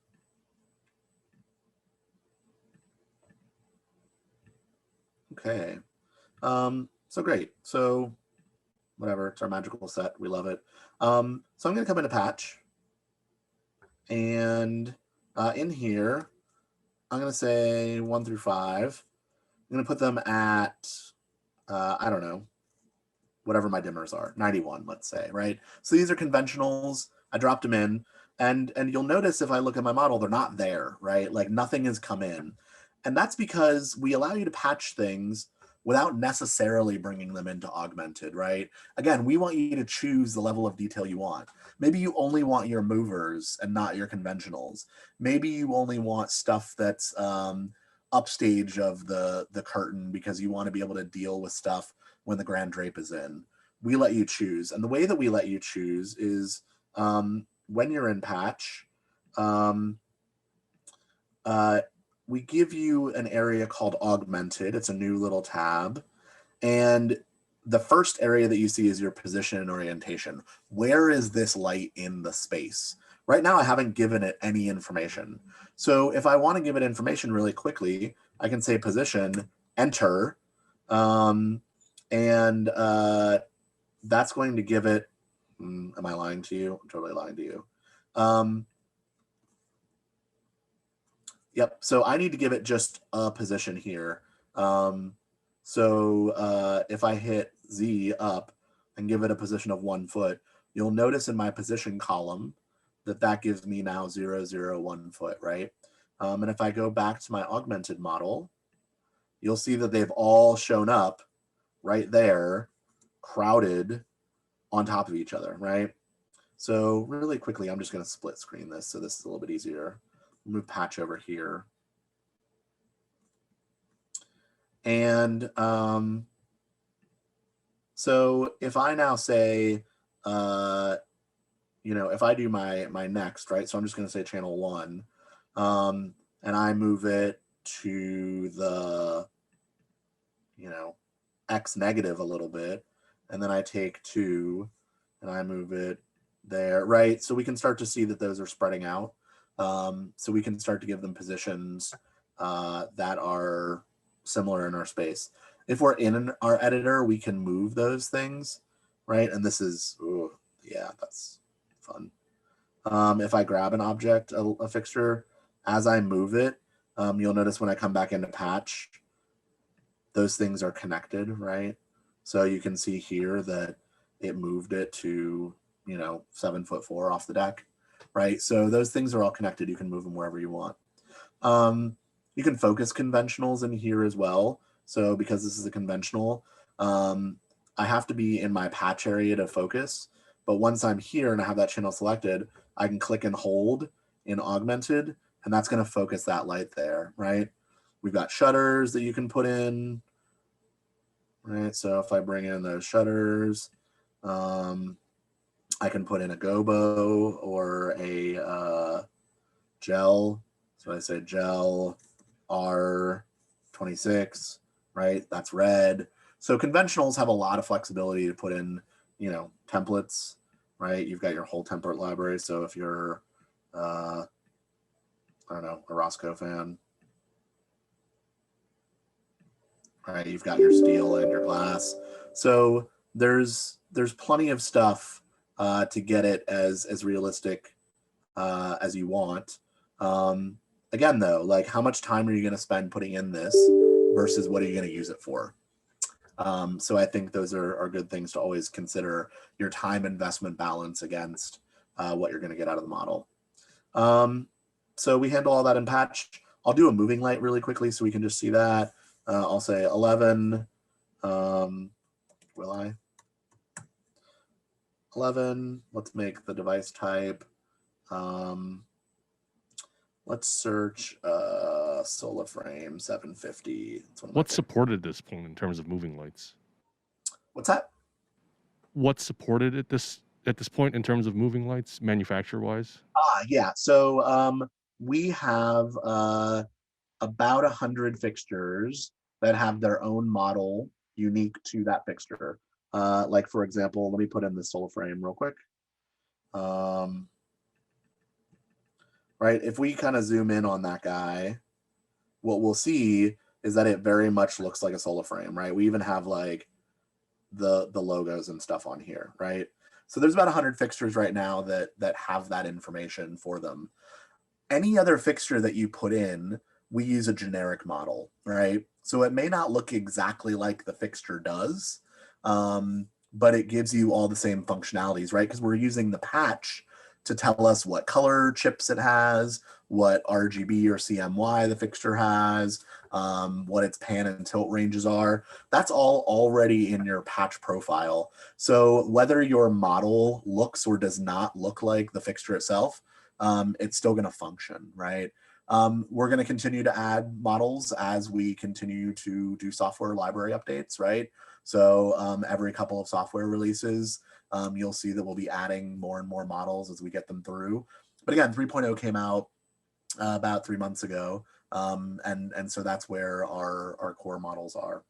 Okay. So great. So whatever, it's our magical set. We love it. So I'm going to come into patch. And in here, I'm going to say 1 through 5. I'm going to put them at, I don't know, whatever my dimmers are, 91, let's say, right? So these are conventionals. I dropped them in, and you'll notice if I look at my model, they're not there, right? Like nothing has come in. And that's because we allow you to patch things without necessarily bringing them into Augmented, right? Again, we want you to choose the level of detail you want. Maybe you only want your movers and not your conventionals. Maybe you only want stuff that's upstage of the curtain because you want to be able to deal with stuff when the grand drape is in. We let you choose. And the way that we let you choose is when you're in patch, we give you an area called Augmented. It's a new little tab. And the first area that you see is your position and orientation. Where is this light in the space? Right now, I haven't given it any information. So if I want to give it information really quickly, I can say position, enter, and that's going to give it, am I lying to you? I'm totally lying to you. Yep, so I need to give it just a position here. If I hit Z up and give it a position of 1 foot, you'll notice in my position column that gives me now 0, 0, 1 foot, right? And if I go back to my augmented model, you'll see that they've all shown up right there, crowded on top of each other, right? So really quickly, I'm just going to split screen this so this is a little bit easier. Move patch over here. And so if I now say, if I do my next, right? So I'm just going to say channel 1, and I move it to the, X negative a little bit, and then I take 2 and I move it there, right? So we can start to see that those are spreading out. So we can start to give them positions that are similar in our space. If we're in our editor, we can move those things, right? And this is, yeah, that's fun. If I grab an object, a fixture, as I move it, you'll notice when I come back into patch, those things are connected, right? So you can see here that it moved it to, 7'4" off the deck, right? So those things are all connected. You can move them wherever you want. You can focus conventionals in here as well. So because this is a conventional, I have to be in my patch area to focus. But once I'm here and I have that channel selected, I can click and hold in Augmented, and that's going to focus that light there, right? We've got shutters that you can put in, right? So if I bring in those shutters, I can put in a gobo or a gel. So I say gel R26, right? That's red. So conventionals have a lot of flexibility to put in, templates, right? You've got your whole template library. So if you're, I don't know, a Roscoe fan, right? You've got your steel and your glass. So there's plenty of stuff to get it as realistic as you want. Again, though, like how much time are you going to spend putting in this versus what are you going to use it for? So I think those are good things to always consider your time investment balance against what you're going to get out of the model. So we handle all that in patch. I'll do a moving light really quickly so we can just see that. I'll say 11. Will I? 11. Let's make the device type. Let's search Solar Frame 750. What's supported at this point in terms of moving lights? What's that? What's supported at this point in terms of moving lights, manufacturer-wise? Yeah. So we have about 100 fixtures that have their own model unique to that fixture. Like for example, let me put in the Solar Frame real quick. Right, if we kind of zoom in on that guy, what we'll see is that it very much looks like a Solar Frame, right? We even have like the logos and stuff on here, right? So there's about 100 fixtures right now that have that information for them. Any other fixture that you put in, we use a generic model, right? So it may not look exactly like the fixture does, but it gives you all the same functionalities, right? Because we're using the patch to tell us what color chips it has, what RGB or CMY the fixture has, what its pan and tilt ranges are. That's all already in your patch profile. So whether your model looks or does not look like the fixture itself, it's still going to function, right? We're going to continue to add models as we continue to do software library updates, right? So every couple of software releases, you'll see that we'll be adding more and more models as we get them through. But again, 3.0 came out about 3 months ago. And so that's where our core models are.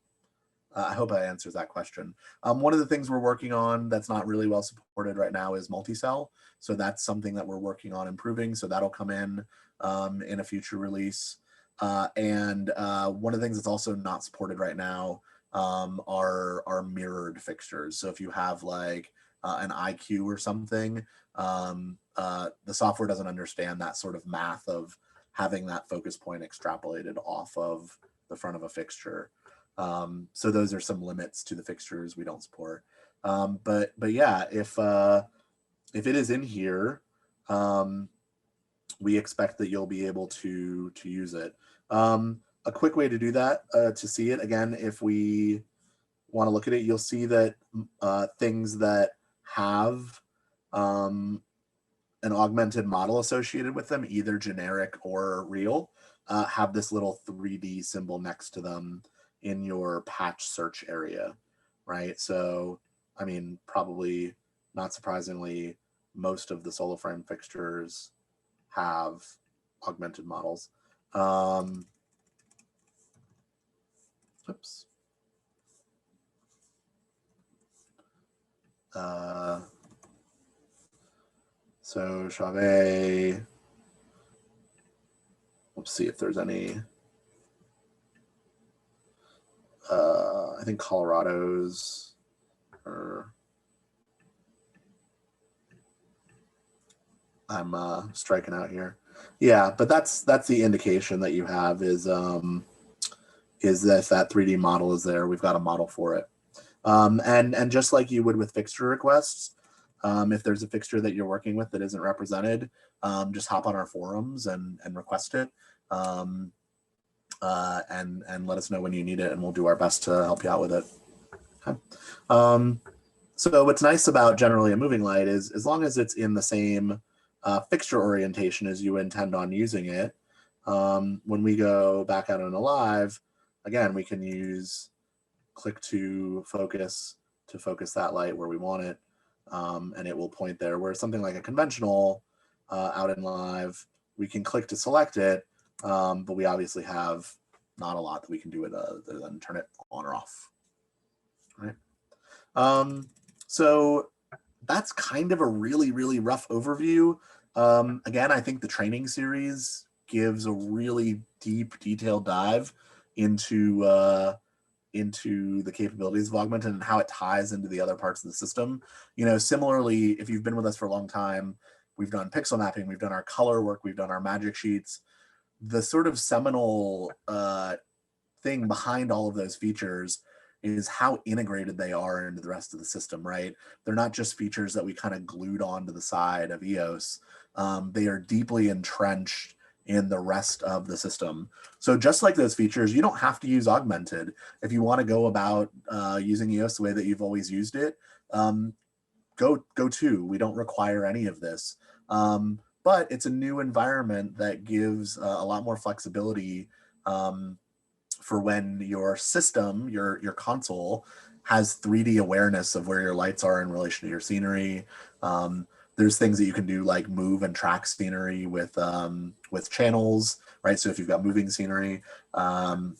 I hope that answers that question. One of the things we're working on that's not really well supported right now is multi-cell. So that's something that we're working on improving. So that'll come in a future release. And one of the things that's also not supported right now are mirrored fixtures. So if you have like an IQ or something, the software doesn't understand that sort of math of having that focus point extrapolated off of the front of a fixture. So those are some limits to the fixtures we don't support. But yeah, if it is in here, we expect that you'll be able to use it. A quick way to do that, to see it again, if we want to look at it, you'll see that things that have an augmented model associated with them, either generic or real, have this little 3D symbol next to them in your patch search area, right? So, I mean, probably not surprisingly, most of the solo frame fixtures have augmented models. Oops. So Chauvet, let's see if there's any. I think Colorado's or I'm striking out here. Yeah, but that's the indication that you have is that that 3D model is there. We've got a model for it. And just like you would with fixture requests, if there's a fixture that you're working with that isn't represented, just hop on our forums and request it, and let us know when you need it, and we'll do our best to help you out with it. Okay. So what's nice about generally a moving light is as long as it's in the same fixture orientation as you intend on using it, when we go back out on a live, again, we can use click to focus that light where we want it, and it will point there. Where something like a conventional out in live, we can click to select it, but we obviously have not a lot that we can do with other than turn it on or off. Right. So that's kind of a really, really rough overview. Again, I think the training series gives a really deep, detailed dive into the capabilities of Augmented and how it ties into the other parts of the system. You know, similarly, if you've been with us for a long time, we've done pixel mapping, we've done our color work, we've done our magic sheets. The sort of seminal thing behind all of those features is how integrated they are into the rest of the system, right? They're not just features that we kind of glued onto the side of Eos. They are deeply entrenched in the rest of the system. So just like those features, you don't have to use Augmented. If you want to go about using Eos the way that you've always used it, go to. We don't require any of this. But it's a new environment that gives a lot more flexibility for when your system, your console, has 3D awareness of where your lights are in relation to your scenery. There's things that you can do like move and track scenery with channels, right? So if you've got moving scenery,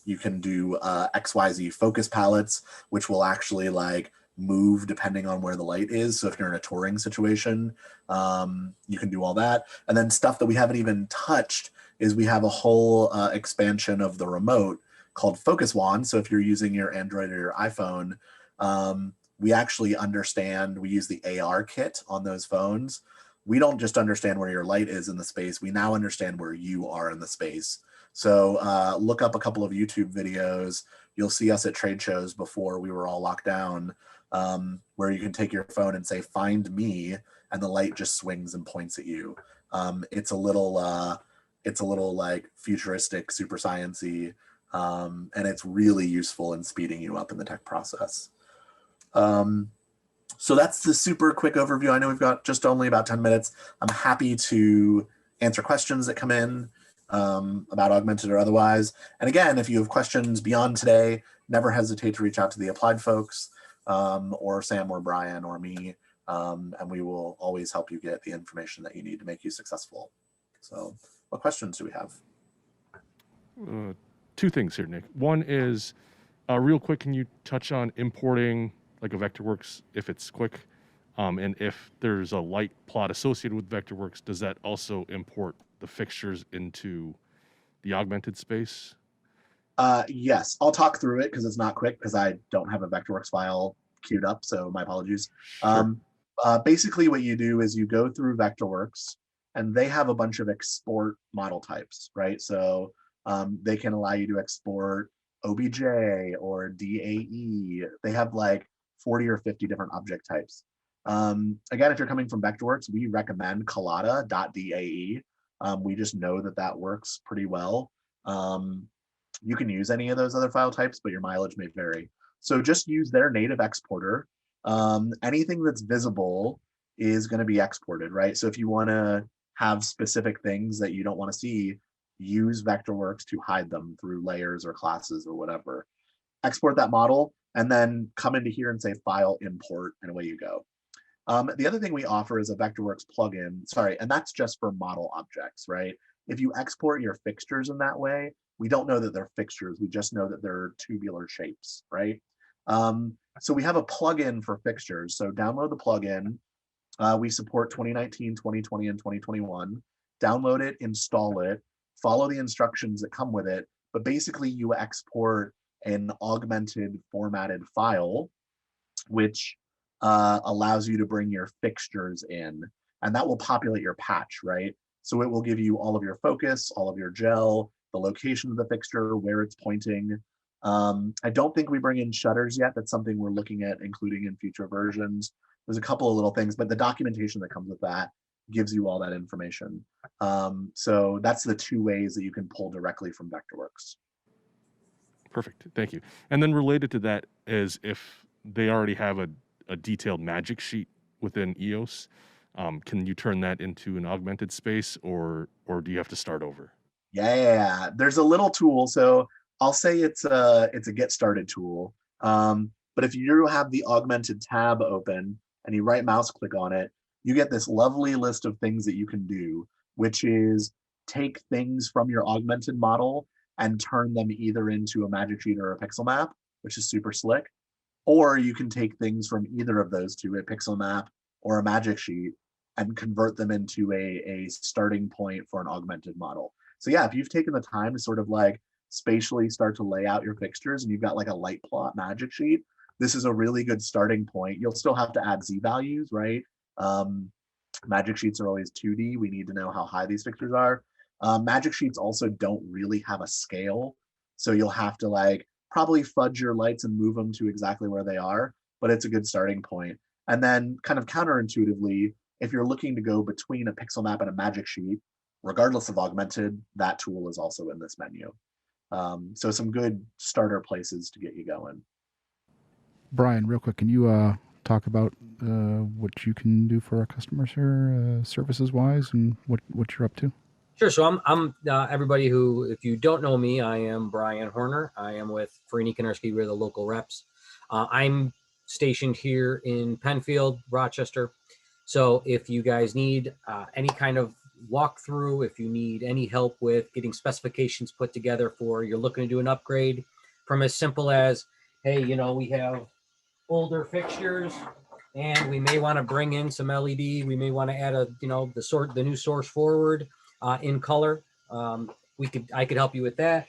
you can do XYZ focus palettes, which will actually like move depending on where the light is. So if you're in a touring situation, you can do all that. And then stuff that we haven't even touched is we have a whole expansion of the remote called Focus Wand. So if you're using your Android or your iPhone, we actually understand, we use the AR kit on those phones. We don't just understand where your light is in the space. We now understand where you are in the space. So look up a couple of YouTube videos. You'll see us at trade shows before we were all locked down, where you can take your phone and say, "Find me," and the light just swings and points at you. It's a little like futuristic, super sciencey, and it's really useful in speeding you up in the tech process. So that's the super quick overview. I know we've got just only about 10 minutes. I'm happy to answer questions that come in about Augmented or otherwise. And again, if you have questions beyond today, never hesitate to reach out to the Applied folks, or Sam or Brian or me, and we will always help you get the information that you need to make you successful. So what questions do we have? Two things here, Nick. One is, real quick, can you touch on importing like a Vectorworks if it's quick? And if there's a light plot associated with Vectorworks, does that also import the fixtures into the augmented space? Yes, I'll talk through it because it's not quick because I don't have a Vectorworks file queued up, so my apologies. Sure. Basically what you do is you go through Vectorworks and they have a bunch of export model types, right? So they can allow you to export OBJ or DAE. They have like 40 or 50 different object types. Again, if you're coming from Vectorworks, we recommend collada.dae. We just know that that works pretty well. You can use any of those other file types, but your mileage may vary. So just use their native exporter. Anything that's visible is going to be exported, right? So if you want to have specific things that you don't want to see, use Vectorworks to hide them through layers or classes or whatever. Export that model and then come into here and say file import, and away you go. The other thing we offer is a Vectorworks plugin, and that's just for model objects, right? If you export your fixtures in that way, we don't know that they're fixtures, we just know that they're tubular shapes, right? So we have a plugin for fixtures, so download the plugin. We support 2019, 2020, and 2021. Download it, install it, follow the instructions that come with it, but basically you export an augmented formatted file, which allows you to bring your fixtures in, and that will populate your patch, right? So it will give you all of your focus, all of your gel, the location of the fixture, where it's pointing. I don't think we bring in shutters yet. That's something we're looking at including in future versions. There's a couple of little things, but the documentation that comes with that gives you all that information. So that's the two ways that you can pull directly from Vectorworks. Perfect, thank you. And then related to that is if they already have a detailed magic sheet within EOS, can you turn that into an augmented space, or do you have to start over? Yeah, there's a little tool. So I'll say it's a get started tool. But if you have the augmented tab open and you right mouse click on it, you get this lovely list of things that you can do, which is take things from your augmented model and turn them either into a magic sheet or a pixel map, which is super slick. Or you can take things from either of those two, a pixel map or a magic sheet, and convert them into a starting point for an augmented model. So yeah, if you've taken the time to sort of like spatially start to lay out your fixtures and you've got like a light plot magic sheet, this is a really good starting point. You'll still have to add Z values, right? Magic sheets are always 2D. We need to know how high these fixtures are. Magic sheets also don't really have a scale. So you'll have to like probably fudge your lights and move them to exactly where they are, but it's a good starting point. And then kind of counterintuitively, if you're looking to go between a pixel map and a magic sheet, regardless of augmented, that tool is also in this menu. So some good starter places to get you going. Brian, real quick, can you talk about what you can do for our customers here, services wise, and what you're up to? Sure. So I'm everybody who, if you don't know me, I am Brian Horner. I am with Farini Konerski. We're the local reps. I'm stationed here in Penfield, Rochester. So if you guys need any kind of walkthrough, if you need any help with getting specifications put together for, you're looking to do an upgrade from as simple as, hey, you know, we have older fixtures and we may want to bring in some LED. We may want to add the new source forward in color. I could help you with that.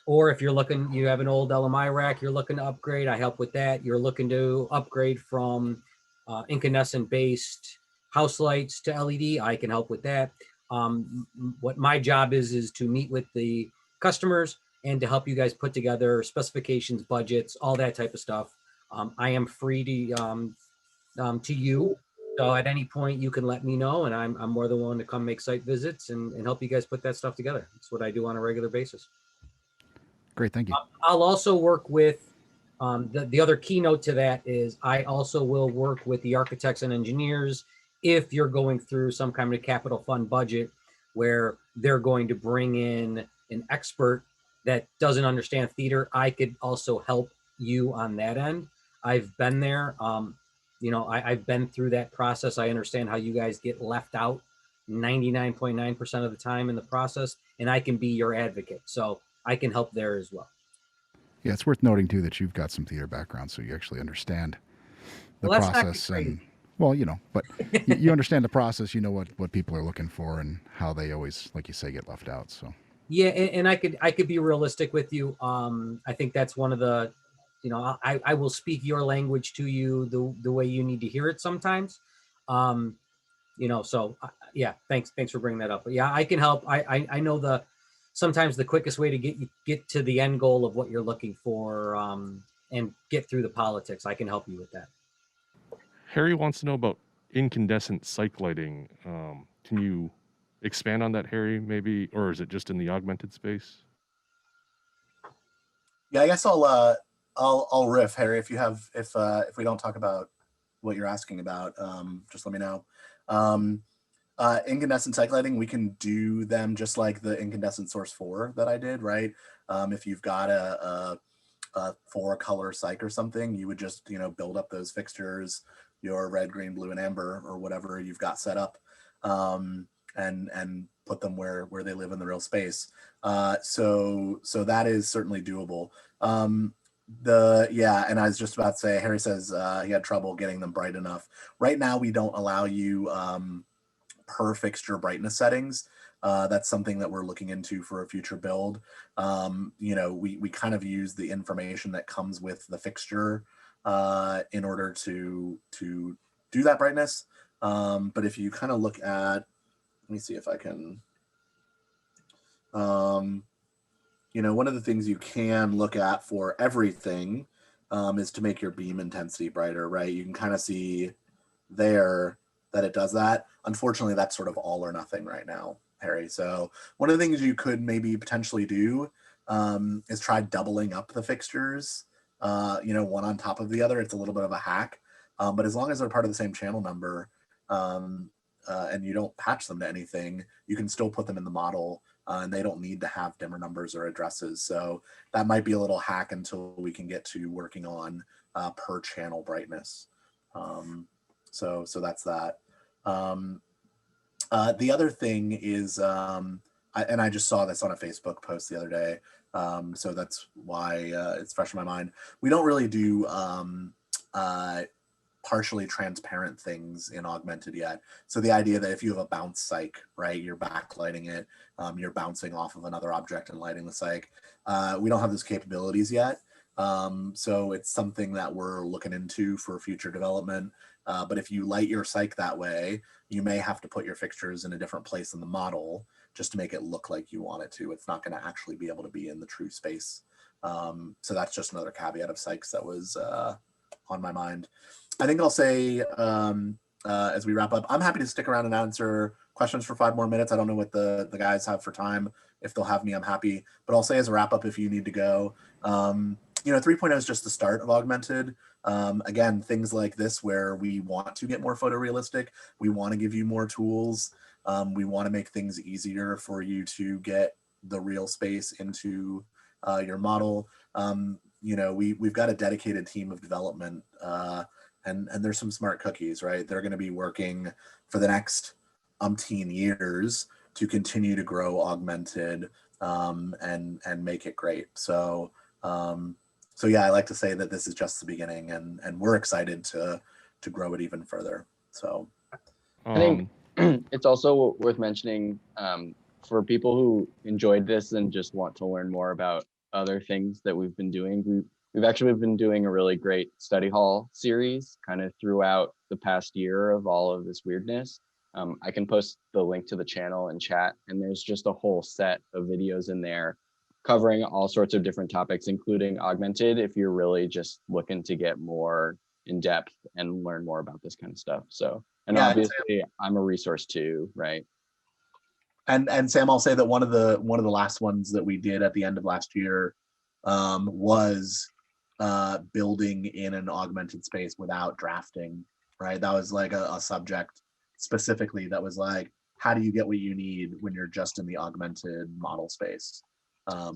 Or if you're looking, you have an old LMI rack, you're looking to upgrade, I help with that. You're looking to upgrade from incandescent based house lights to LED, I can help with that. What my job is to meet with the customers and to help you guys put together specifications, budgets, all that type of stuff. I am free to you. So at any point you can let me know, and I'm more than willing to come make site visits and help you guys put that stuff together. That's what I do on a regular basis. Great, thank you. I'll also work with, the other keynote to that is I also will work with the architects and engineers if you're going through some kind of capital fund budget where they're going to bring in an expert that doesn't understand theater. I could also help you on that end. I've been there. I've been through that process. I understand how you guys get left out 99.9% of the time in the process, and I can be your advocate. So I can help there as well. Yeah, it's worth noting too that you've got some theater background, so you actually understand the process. And well, but you understand the process. You know what people are looking for and how they always, like you say, get left out. So yeah, and I could be realistic with you. I think that's one of the, I will speak your language to you the way you need to hear it sometimes. So yeah, thanks for bringing that up. But yeah, I can help. I know sometimes the quickest way to get to the end goal of what you're looking for, and get through the politics. I can help you with that. Harry wants to know about incandescent cyc lighting. Can you expand on that, Harry, maybe, or is it just in the augmented space? Yeah, I guess I'll riff, Harry. If we don't talk about what you're asking about, just let me know. Incandescent cyc lighting, we can do them just like the incandescent source 4 that I did, right? If you've got a 4-color cyc or something, you would just build up those fixtures, your red, green, blue, and amber, or whatever you've got set up, and put them where they live in the real space. So that is certainly doable. And I was just about to say, Harry says he had trouble getting them bright enough. Right now, we don't allow you per fixture brightness settings. That's something that we're looking into for a future build. We kind of use the information that comes with the fixture in order to do that brightness. But if you kind of look at, let me see if I can, one of the things you can look at for everything is to make your beam intensity brighter, right? You can kind of see there that it does that. Unfortunately, that's sort of all or nothing right now, Harry. So one of the things you could maybe potentially do is try doubling up the fixtures, one on top of the other. It's a little bit of a hack, but as long as they're part of the same channel number and you don't patch them to anything, you can still put them in the model and they don't need to have dimmer numbers or addresses. So that might be a little hack until we can get to working on per channel brightness. So that's that. The other thing is, I just saw this on a Facebook post the other day, so that's why it's fresh in my mind. We don't really do partially transparent things in augmented yet. So the idea that if you have a bounce cyc, right, you're backlighting it, you're bouncing off of another object and lighting the cyc. We don't have those capabilities yet. So it's something that we're looking into for future development. But if you light your cyc that way, you may have to put your fixtures in a different place in the model just to make it look like you want it to. It's not going to actually be able to be in the true space. So that's just another caveat of cycs that was on my mind. I think I'll say, as we wrap up, I'm happy to stick around and answer questions for 5 more minutes. I don't know what the guys have for time. If they'll have me, I'm happy. But I'll say as a wrap up, if you need to go, 3.0 is just the start of augmented. Again, things like this where we want to get more photorealistic, we want to give you more tools, we want to make things easier for you to get the real space into your model. We've got a dedicated team of development, and there's some smart cookies, right? They're going to be working for the next umpteen years to continue to grow augmented and make it great. So yeah, I like to say that this is just the beginning, and we're excited to grow it even further. So I think it's also worth mentioning for people who enjoyed this and just want to learn more about other things that we've been doing. We've actually been doing a really great study hall series kind of throughout the past year of all of this weirdness. I can post the link to the channel in chat, and there's just a whole set of videos in there covering all sorts of different topics, including augmented, if you're really just looking to get more in depth and learn more about this kind of stuff. So, and Yeah, obviously I'm a resource too, right? And Sam, I'll say that one of the last ones that we did at the end of last year was building in an augmented space without drafting, right? That was like a subject specifically that was like, how do you get what you need when you're just in the augmented model space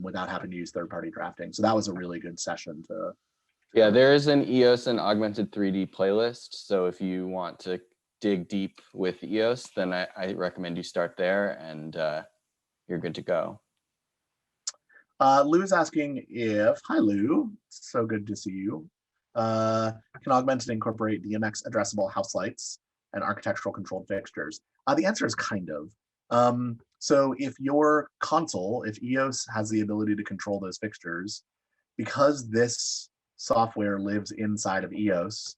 without having to use third-party drafting? So that was a really good session to yeah, there is an EOS and Augmented3d playlist. So if you want to dig deep with EOS, then I recommend you start there, and you're good to go. Lou's asking if, hi Lou, so good to see you. Can Augmented incorporate DMX addressable house lights and architectural controlled fixtures? The answer is kind of. So if your console, if EOS has the ability to control those fixtures, because this software lives inside of EOS,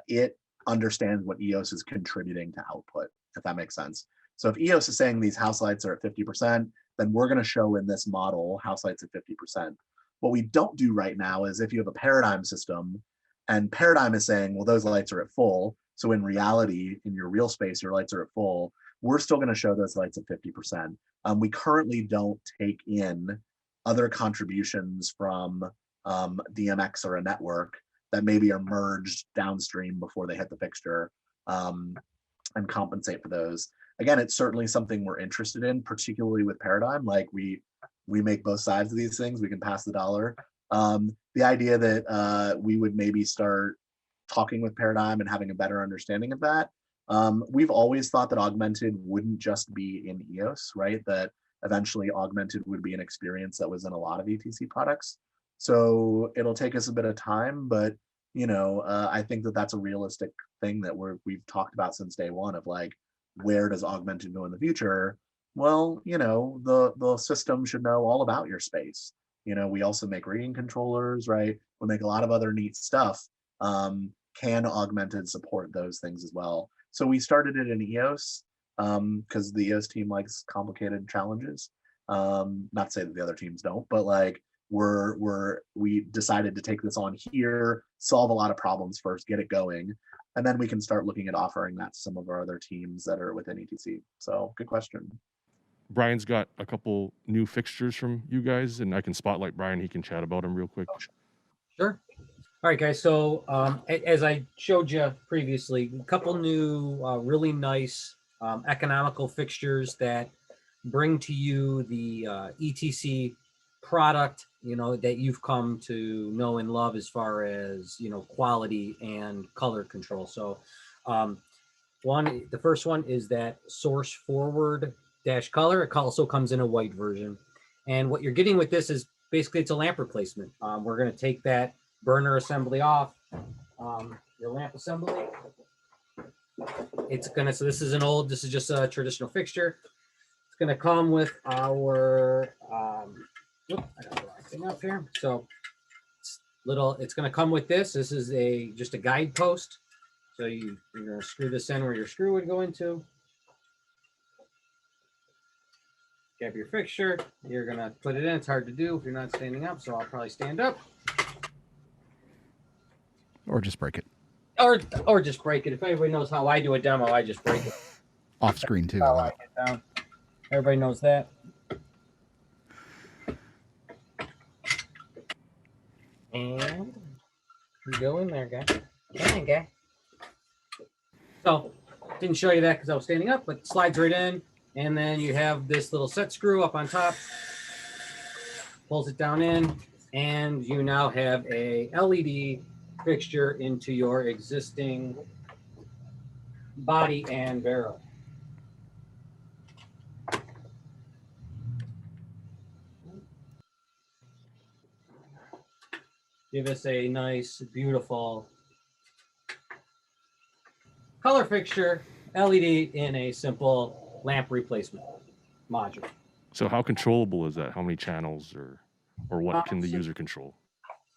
it understands what EOS is contributing to output, if that makes sense. So if EOS is saying these house lights are at 50%, then we're going to show in this model house lights at 50%. What we don't do right now is if you have a paradigm system and paradigm is saying, well, those lights are at full. So in reality, in your real space, your lights are at full. We're still going to show those lights at 50%. We currently don't take in other contributions from DMX or a network that maybe are merged downstream before they hit the fixture and compensate for those. Again, it's certainly something we're interested in, particularly with Paradigm. Like we make both sides of these things. We can pass the dollar. The idea that we would maybe start talking with Paradigm and having a better understanding of that. We've always thought that augmented wouldn't just be in EOS, right? That eventually augmented would be an experience that was in a lot of ETC products. So it'll take us a bit of time, but I think that that's a realistic thing that we've talked about since day one of like, where does augmented go in the future? Well, the system should know all about your space. We also make reading controllers, right? We make a lot of other neat stuff. Can augmented support those things as well? So we started it in EOS because the EOS team likes complicated challenges. Not to say that the other teams don't, but like we decided to take this on here, solve a lot of problems first, get it going, and then we can start looking at offering that to some of our other teams that are within ETC. So good question. Brian's got a couple new fixtures from you guys, and I can spotlight Brian. He can chat about them real quick. Sure. All right, guys. So as I showed you previously, a couple new really nice economical fixtures that bring to you the ETC product, that you've come to know and love as far as, quality and color control. So the first one is that source forward dash color. It also comes in a white version. And what you're getting with this is basically it's a lamp replacement. We're going to take that burner assembly off, your lamp assembly. So this is just a traditional fixture. It's going to come with our, I got the wrong thing up here. So it's going to come with this. This is just a guide post. So you're going to screw this in where your screw would go into. Grab your fixture. You're going to put it in. It's hard to do if you're not standing up, so I'll probably stand up. Or just break it. Or just break it. If anybody knows how I do a demo, I just break it. Off screen too. How I get down. Everybody knows that. And you go in there, guy. Come on, guy. So, didn't show you that because I was standing up, but it slides right in. And then you have this little set screw up on top. Pulls it down in. And you now have a LED fixture into your existing body and barrel. Give us a nice, beautiful color fixture, LED in a simple lamp replacement module. So how controllable is that? How many channels or what can the user control?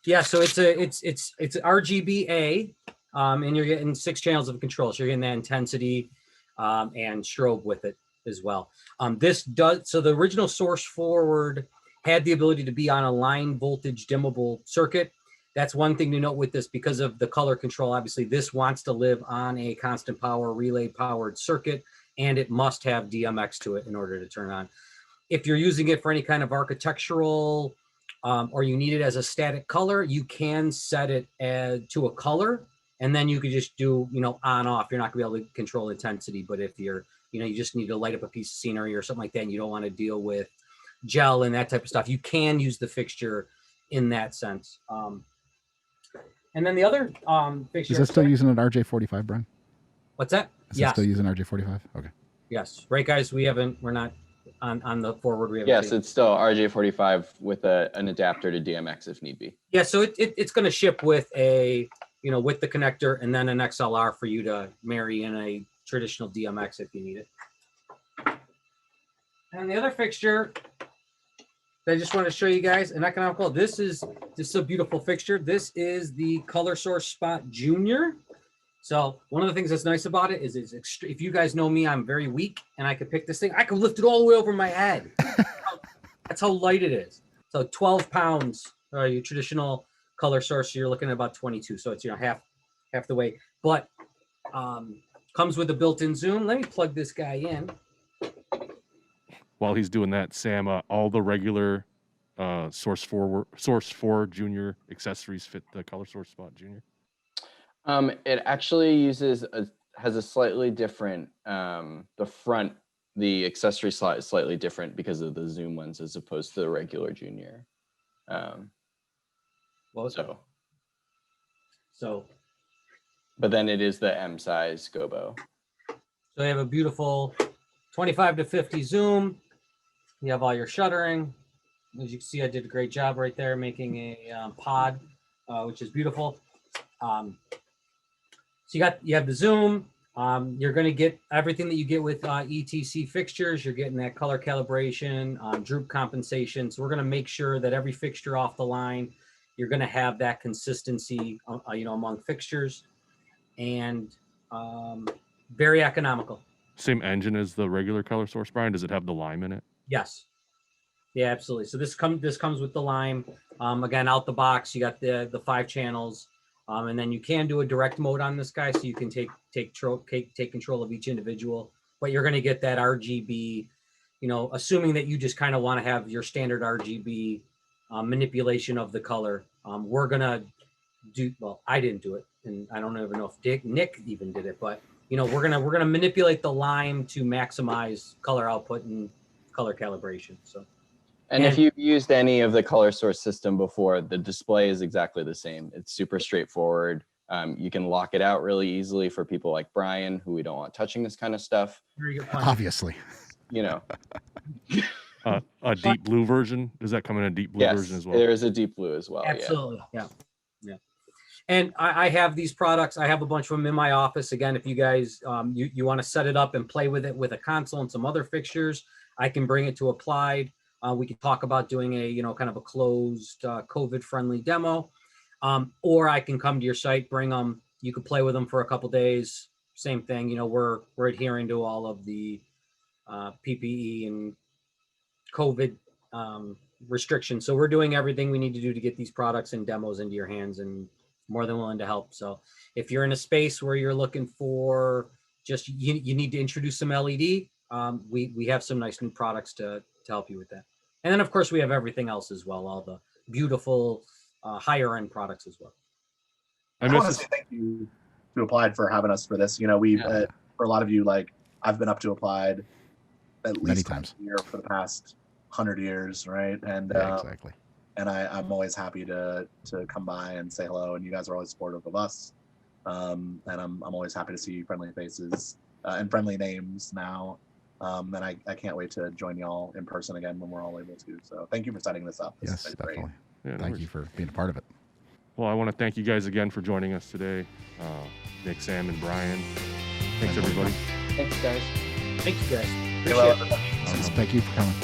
Yeah, so it's RGBA, and you're getting 6 channels of control. So you're getting that intensity. and strobe with it as well. This does, so the original Source Forward had the ability to be on a line voltage dimmable circuit. That's one thing to note with this because of the color control. Obviously, this wants to live on a constant power relay powered circuit, and it must have DMX to it in order to turn on. If you're using it for any kind of architectural or you need it as a static color, you can set it to a color, and then you could just do, on off. You're not gonna be able to control intensity, but if you're, you just need to light up a piece of scenery or something like that, and you don't want to deal with gel and that type of stuff, you can use the fixture in that sense. And then the other fixture. Is that still using an RJ45, Brian? What's that? Is that still using RJ45? Okay. Yes. Right, guys? We're not on the forward. We haven't. Yes, it's still RJ45 with an adapter to DMX if need be. Yeah, so it's going to ship with with the connector and then an XLR for you to marry in a traditional DMX if you need it. And the other fixture I just want to show you guys an economical. This is a beautiful fixture. This is the Color Source Spot Junior. So one of the things that's nice about it is if you guys know me, I'm very weak, and I could pick this thing. I could lift it all the way over my head. That's how light it is. So 12 pounds. Your traditional color source, you're looking at about 22. So it's half the weight. But comes with a built-in zoom. Let me plug this guy in. While he's doing that, Sam, all the regular Source 4 Junior accessories fit the Color Source Spot Junior? It actually has a slightly different, the accessory slot is slightly different because of the zoom lens as opposed to the regular Junior. But then it is the M size gobo. So they have a beautiful 25 to 50 zoom. You have all your shuttering. As you can see, I did a great job right there making a pod, which is beautiful. So you have the zoom. You're going to get everything that you get with ETC fixtures. You're getting that color calibration, droop compensation. So we're going to make sure that every fixture off the line, you're going to have that consistency, among fixtures, and very economical. Same engine as the regular Color Source, Brian? Does it have the lime in it? Yes. Yeah, absolutely. So this comes with the lime. Again, out the box, you got the 5 channels. And then you can do a direct mode on this guy, so you can take control of each individual. But you're going to get that RGB, assuming that you just kind of want to have your standard RGB manipulation of the color. We're going to do, well, I didn't do it, and I don't even know if Nick even did it, but we're gonna manipulate the lime to maximize color output and color calibration. So. And if you've used any of the Color Source system before, the display is exactly the same. It's super straightforward. You can lock it out really easily for people like Brian, who we don't want touching this kind of stuff. Obviously. A deep blue version? Does that come in a deep blue version as well? There is a deep blue as well. Absolutely. Yeah. And I have these products. I have a bunch of them in my office. Again, if you guys, you want to set it up and play with it with a console and some other fixtures, I can bring it to Applied. We could talk about doing a, kind of a closed COVID-friendly demo, or I can come to your site, bring them. You could play with them for a couple days. Same thing, we're adhering to all of the PPE and COVID restrictions. So we're doing everything we need to do to get these products and demos into your hands, and more than willing to help. So if you're in a space where you're looking for just you need to introduce some LED, we have some nice new products to help you with that. And then of course we have everything else as well, all the beautiful higher end products as well. I want to say thank you to Applied for having us for this. We've for a lot of you, like I've been up to Applied at least times a year for the past 100 years, right? And exactly. And I'm always happy to come by and say hello, and you guys are always supportive of us. And I'm always happy to see friendly faces and friendly names now. And I can't wait to join y'all in person again when we're all able to. So thank you for setting this up. Yes, definitely. Yeah, thank you for being a part of it. Well, I want to thank you guys again for joining us today. Nick, Sam, and Brian. Thanks, everybody. Thanks, guys. Thank you, guys. Appreciate it. Thank you for coming.